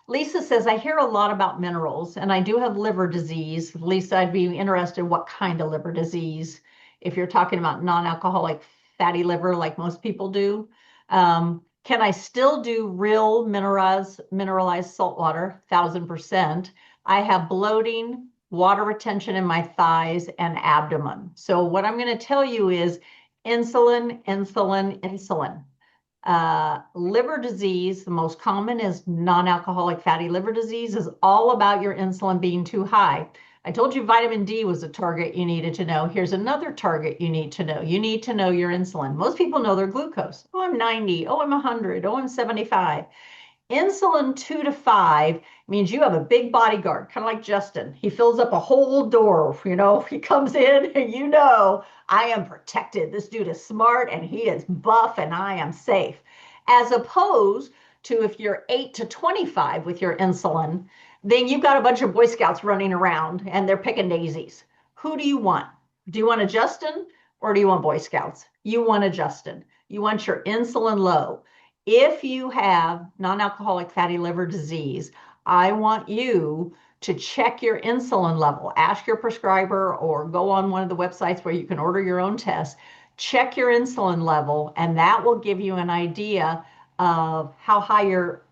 Speaker 1: Lisa says, I hear a lot about minerals and I do have liver disease. Lisa, I'd be interested in what kind of liver disease. If you're talking about non-alcoholic fatty liver, like most people do, can I still do real mineralized salt water? 1000%. I have bloating, water retention in my thighs and abdomen. So what I'm going to tell you is insulin, insulin, insulin. Liver disease, the most common is non-alcoholic fatty liver disease, is all about your insulin being too high. I told you vitamin D was a target you needed to know. Here's another target you need to know. You need to know your insulin. Most people know their glucose. Oh, I'm 90. Oh, I'm 100. Oh, I'm 75. Insulin 2 to 5 means you have a big bodyguard, kind of like Justin. He fills up a whole door. He comes in and I am protected. This dude is smart and he is buff and I am safe. As opposed to if you're 8 to 25 with your insulin, then you've got a bunch of Boy Scouts running around and they're picking daisies. Who do you want? Do you want a Justin or do you want Boy Scouts? You want a Justin. You want your insulin low. If you have non-alcoholic fatty liver disease, I want you to check your insulin level. Ask your prescriber or go on one of the websites where you can order your own test. Check your insulin level, and that will give you an idea of how high your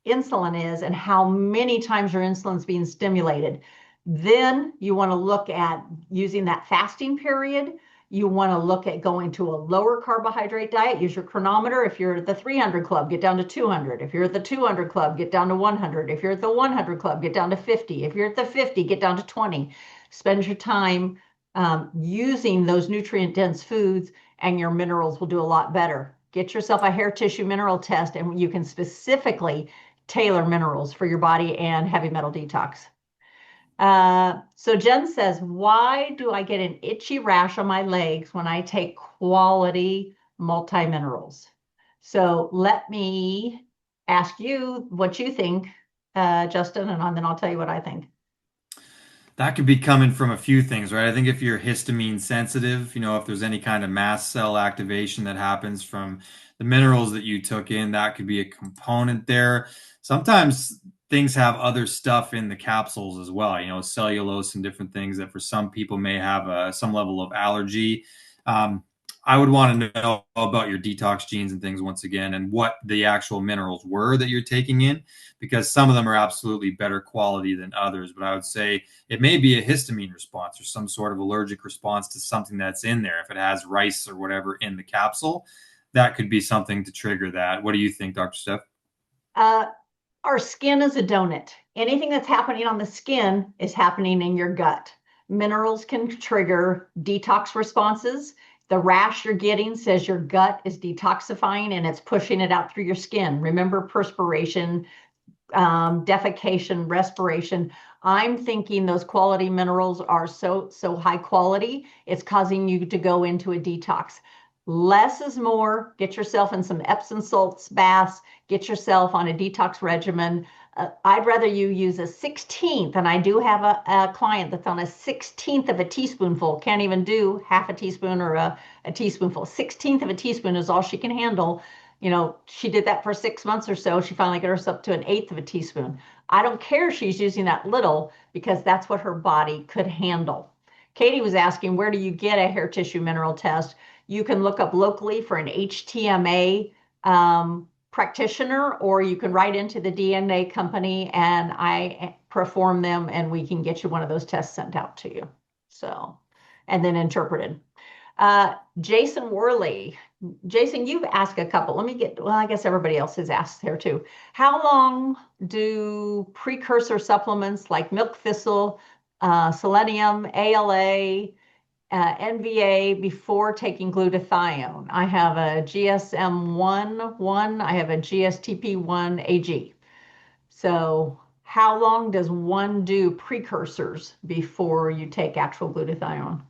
Speaker 1: insulin is and how many times your insulin is being stimulated. Then you want to look at using that fasting period. You want to look at going to a lower carbohydrate diet. Use your chronometer. If you're at the 300 club, get down to 200. If you're at the 200 club, get down to 100. If you're at the 100 club, get down to 50. If you're at the 50, get down to 20. Spend your time using those nutrient-dense foods, and your minerals will do a lot better. Get yourself a hair tissue mineral test, and you can specifically tailor minerals for your body and heavy metal detox. So Jen says, why do I get an itchy rash on my legs when I take quality multi-minerals? So let me ask you what you think, Justin, and then I'll tell you what I think.
Speaker 3: That could be coming from a few things, right? I think if you're histamine sensitive, if there's any kind of mast cell activation that happens from the minerals that you took in, that could be a component there. Sometimes things have other stuff in the capsules as well, cellulose and different things that for some people may have some level of allergy. I would want to know about your detox genes and things once again, and what the actual minerals were that you're taking in, because some of them are absolutely better quality than others. But I would say it may be a histamine response or some sort of allergic response to something that's in there. If it has rice or whatever in the capsule, that could be something to trigger that. What do you think, Dr. Steph?
Speaker 1: Our skin is a donut. Anything that's happening on the skin is happening in your gut. Minerals can trigger detox responses. The rash you're getting says your gut is detoxifying and it's pushing it out through your skin. Remember perspiration, defecation, respiration. I'm thinking those quality minerals are so high quality, it's causing you to go into a detox. Less is more. Get yourself in some Epsom salts baths. Get yourself on a detox regimen. I'd rather you use a 16th, and I do have a client that's on a 16th of a teaspoonful. Can't even do half a teaspoon or a teaspoonful. 16th of a teaspoon is all she can handle. She did that for 6 months or so. She finally got herself to an eighth of a teaspoon. I don't care if she's using that little, because that's what her body could handle. Katie was asking, where do you get a hair tissue mineral test? You can look up locally for an HTMA practitioner, or you can write into the DNA company and I perform them and we can get you one of those tests sent out to you. So, and then interpreted. Jason Worley. Jason, you've asked a couple. I guess everybody else has asked there too. How long do precursor supplements like milk thistle, selenium, ALA, NVA before taking glutathione? I have a GSM1, I have a GSTP1 AG. So how long does one do precursors before you take actual glutathione?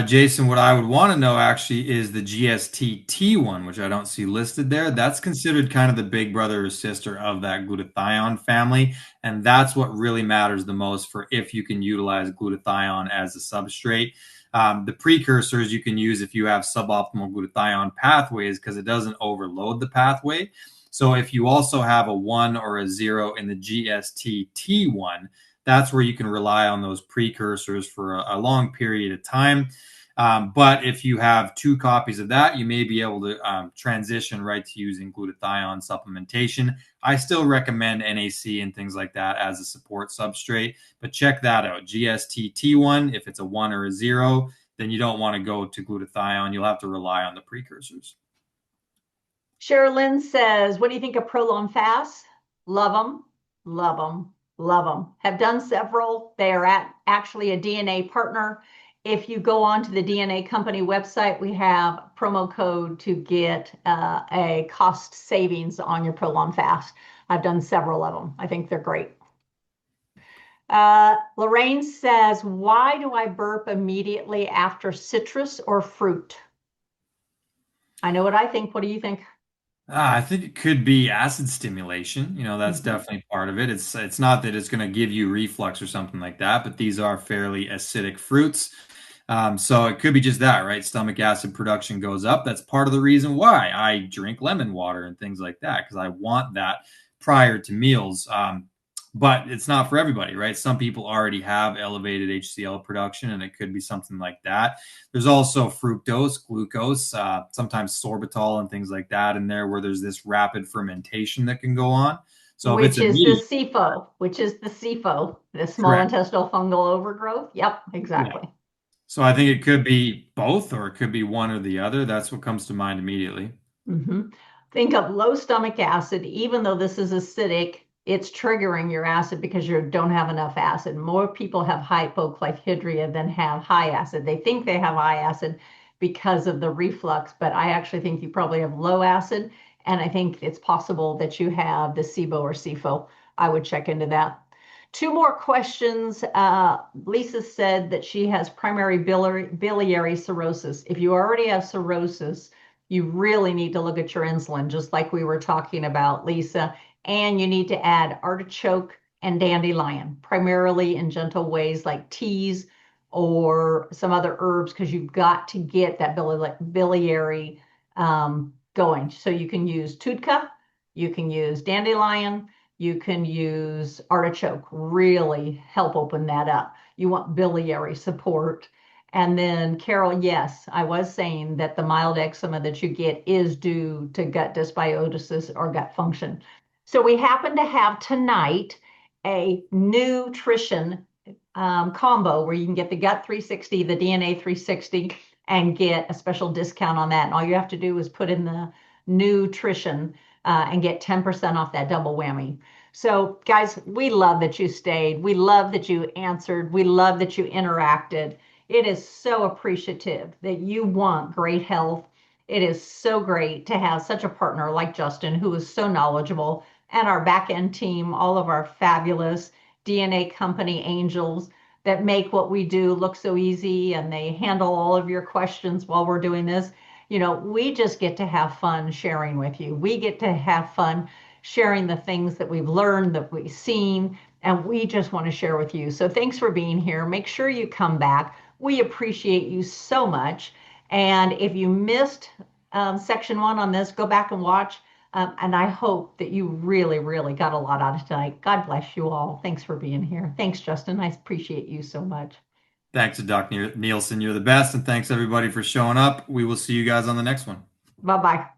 Speaker 3: Jason, what I would want to know actually is the GST-T one, which I don't see listed there. That's considered kind of the big brother or sister of that glutathione family. And that's what really matters the most for if you can utilize glutathione as a substrate. The precursors you can use if you have suboptimal glutathione pathways because it doesn't overload the pathway. So if you also have a 1 or a 0 in the GST-T1, that's where you can rely on those precursors for a long period of time. But if you have two copies of that, you may be able to transition right to using glutathione supplementation. I still recommend NAC and things like that as a support substrate, but check that out. GST-T1, if it's a 1 or a 0, then you don't want to go to glutathione. You'll have to rely on the precursors.
Speaker 1: Sherilyn says, what do you think of prolonged fasts? Love them, love them, love them. Have done several. They are actually a DNA partner. If you go on to the DNA company website, we have promo code to get a cost savings on your prolonged fast. I've done several of them. I think they're great. Lorraine says, why do I burp immediately after citrus or fruit? I know what I think. What do you think?
Speaker 3: I think it could be acid stimulation. That's definitely part of it. It's not that it's going to give you reflux or something like that, but these are fairly acidic fruits. So it could be just that, right? Stomach acid production goes up. That's part of the reason why I drink lemon water and things like that, because I want that prior to meals. But it's not for everybody, right? Some people already have elevated HCl production, and it could be something like that. There's also fructose, glucose, sometimes sorbitol and things like that in there where there's this rapid fermentation that can go on. So if it's
Speaker 1: Which is the
Speaker 3: immediate,
Speaker 1: SIFO, the small
Speaker 3: correct.
Speaker 1: intestinal fungal overgrowth. Yep,
Speaker 3: Yeah.
Speaker 1: exactly.
Speaker 3: So I think it could be both or it could be one or the other. That's what comes to mind immediately.
Speaker 1: hmm Think of low stomach acid, even though this is acidic, it's triggering your acid because you don't have enough acid. More people have hypochlorhydria than have high acid. They think they have high acid because of the reflux, but I actually think you probably have low acid. And I think it's possible that you have the SIBO or SIFO. I would check into that. Two more questions. Lisa said that she has primary biliary cirrhosis. If you already have cirrhosis, you really need to look at your insulin, just like we were talking about, Lisa. And you need to add artichoke and dandelion, primarily in gentle ways like teas or some other herbs, because you've got to get that biliary going. So you can use tutka, you can use dandelion, you can use artichoke, really help open that up. You want biliary support. And then, Carol, yes, I was saying that the mild eczema that you get is due to gut dysbiosis or gut function. So we happen to have tonight a nutrition combo where you can get the Gut 360, the DNA 360, and get a special discount on that. And all you have to do is put in the nutrition and get 10% off that double whammy. So, guys, we love that you stayed. We love that you answered. We love that you interacted. It is so appreciative that you want great health. It is so great to have such a partner like Justin, who is so knowledgeable, and our back end team, all of our fabulous DNA company angels that make what we do look so easy and they handle all of your questions while we're doing this. We just get to have fun sharing with you. We get to have fun sharing the things that we've learned, that we've seen, and we just want to share with you. So thanks for being here. Make sure you come back. We appreciate you so much. And if you missed section one on this, go back and watch. And I hope that you really, really got a lot out of tonight. God bless you all. Thanks for being here. Thanks, Justin. I appreciate you so much.
Speaker 3: Thanks to Doc Nielsen. You're the best. And thanks everybody for showing up. We will see you guys on the next one.
Speaker 1: Bye bye.